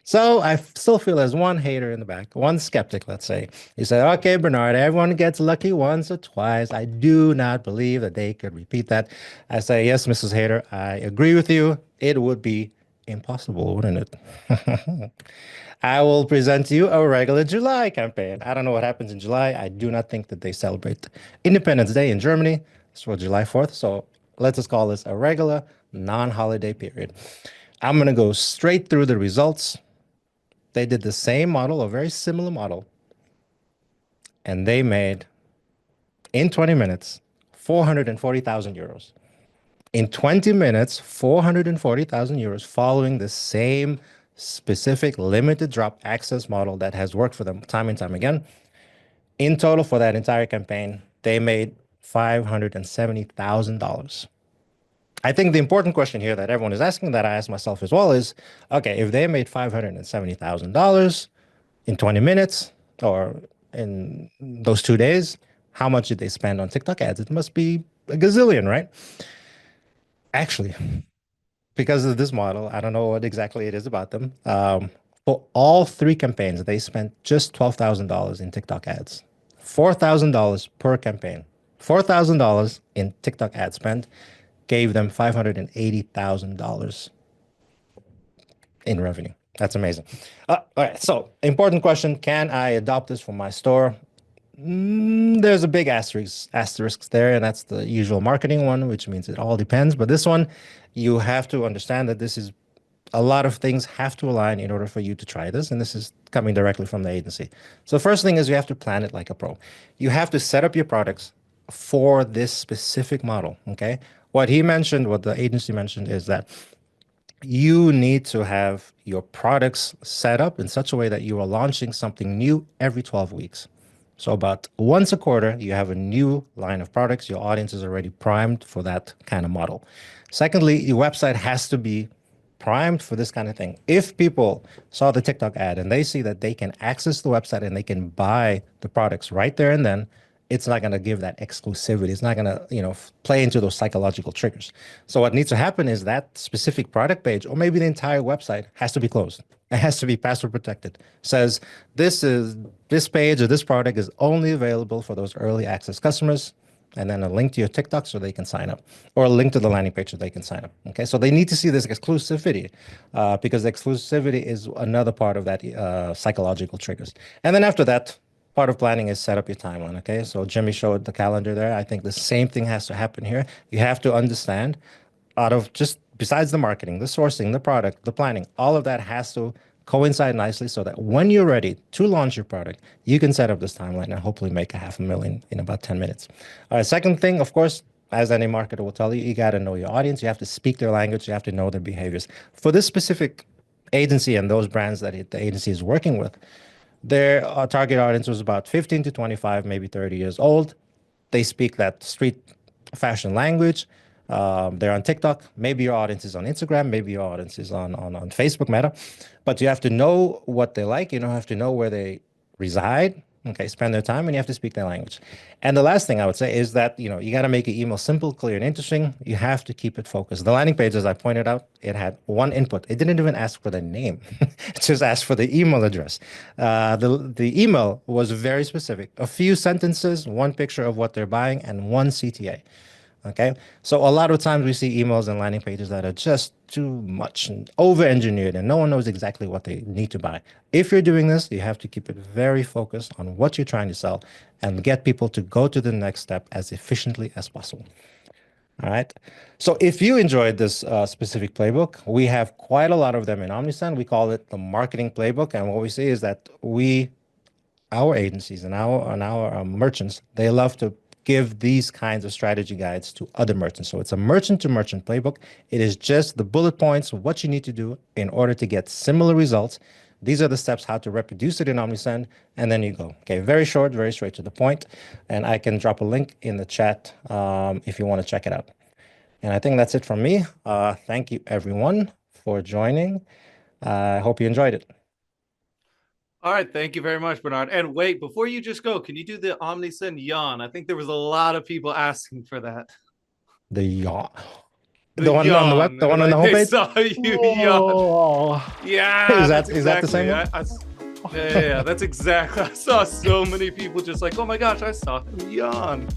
So I still feel there's one hater in the back, one skeptic, let's say. He said, okay, Bernard, everyone gets lucky once or twice. I do not believe that they could repeat that. I say, yes, Mrs. Hater, I agree with you. It would be impossible, wouldn't it? I will present to you a regular July campaign. I don't know what happens in July. I do not think that they celebrate Independence Day in Germany. It's for July 4th. So let's just call this a regular non-holiday period. I'm going to go straight through the results. They did the same model, a very similar model, and they made, in 20 minutes, 440,000 euros. In 20 minutes, 440,000 euros following the same specific limited drop access model that has worked for them time and time again. In total, for that entire campaign, they made $570,000. I think the important question here that everyone is asking, that I ask myself as well, is okay, if they made $570,000 in 20 minutes or in those 2 days, how much did they spend on TikTok ads? It must be a gazillion, right? Actually, because of this model, I don't know what exactly it is about them. For all three campaigns, they spent just $12,000 in TikTok ads, $4,000 per campaign. $4,000 in TikTok ad spend gave them $580,000 in revenue. That's amazing. All right. So, important question: can I adopt this for my store? There's a big asterisk there, and that's the usual marketing one, which means it all depends. But this one, you have to understand that this is a lot of things have to align in order for you to try this, and this is coming directly from the agency. So the first thing is you have to plan it like a pro. You have to set up your products for this specific model. Okay. What he mentioned, what the agency mentioned, is that you need to have your products set up in such a way that you are launching something new every 12 weeks. So about once a quarter, you have a new line of products. Your audience is already primed for that kind of model. Secondly, your website has to be primed for this kind of thing. If people saw the TikTok ad and they see that they can access the website and they can buy the products right there and then, it's not going to give that exclusivity. It's not going to, play into those psychological triggers. So what needs to happen is that specific product page, or maybe the entire website, has to be closed. It has to be password protected. Says this page or this product is only available for those early access customers, and then a link to your TikTok so they can sign up, or a link to the landing page so they can sign up. Okay, so they need to see this exclusivity because the exclusivity is another part of that psychological triggers. And then after that, part of planning is set up your timeline. Okay, so Jimmy showed the calendar there. I think the same thing has to happen here. You have to understand, out of just besides the marketing, the sourcing, the product, the planning, all of that has to coincide nicely so that when you're ready to launch your product, you can set up this timeline and hopefully make $500,000 in about 10 minutes. All right, second thing, of course, as any marketer will tell you, you got to know your audience. You have to speak their language. You have to know their behaviors. For this specific agency and those brands that the agency is working with, their target audience was about 15 to 25, maybe 30 years old. They speak that street fashion language. They're on TikTok. Maybe your audience is on Instagram. Maybe your audience is on Facebook Meta. But you have to know what they like. You have to know where they reside. Okay, spend their time, and you have to speak their language. And the last thing I would say is that, you got to make your email simple, clear, and interesting. You have to keep it focused. The landing page, as I pointed out, it had one input. It didn't even ask for the name. It just asked for the email address. The email was very specific. A few sentences, one picture of what they're buying, and one CTA. Okay, so a lot of times we see emails and landing pages that are just too much and over-engineered, and no one knows exactly what they need to buy. If you're doing this, you have to keep it very focused on what you're trying to sell and get people to go to the next step as efficiently as possible. All right. So if you enjoyed this specific playbook, we have quite a lot of them in Omnisend. We call it the marketing playbook, and what we see is that our agencies and our merchants, they love to give these kinds of strategy guides to other merchants. So it's a merchant-to-merchant playbook. It is just the bullet points of what you need to do in order to get similar results. These are the steps how to reproduce it in Omnisend, and then you go. Okay, very short, very straight to the point. And I can drop a link in the chat if you want to check it out. And I think that's it from me. Thank you, everyone, for joining. I hope you enjoyed it. All right, thank you very much, Bernard. And wait, before you just go, can you do the Omnisend yawn? I think there was a lot of people asking for that. The yawn. The one yawn. on the web, the one on the They homepage. saw you yawn. Yeah, Is that's that the exactly. same one? Yeah, that's exactly. I saw so many people just like, oh my gosh, I saw him yawn.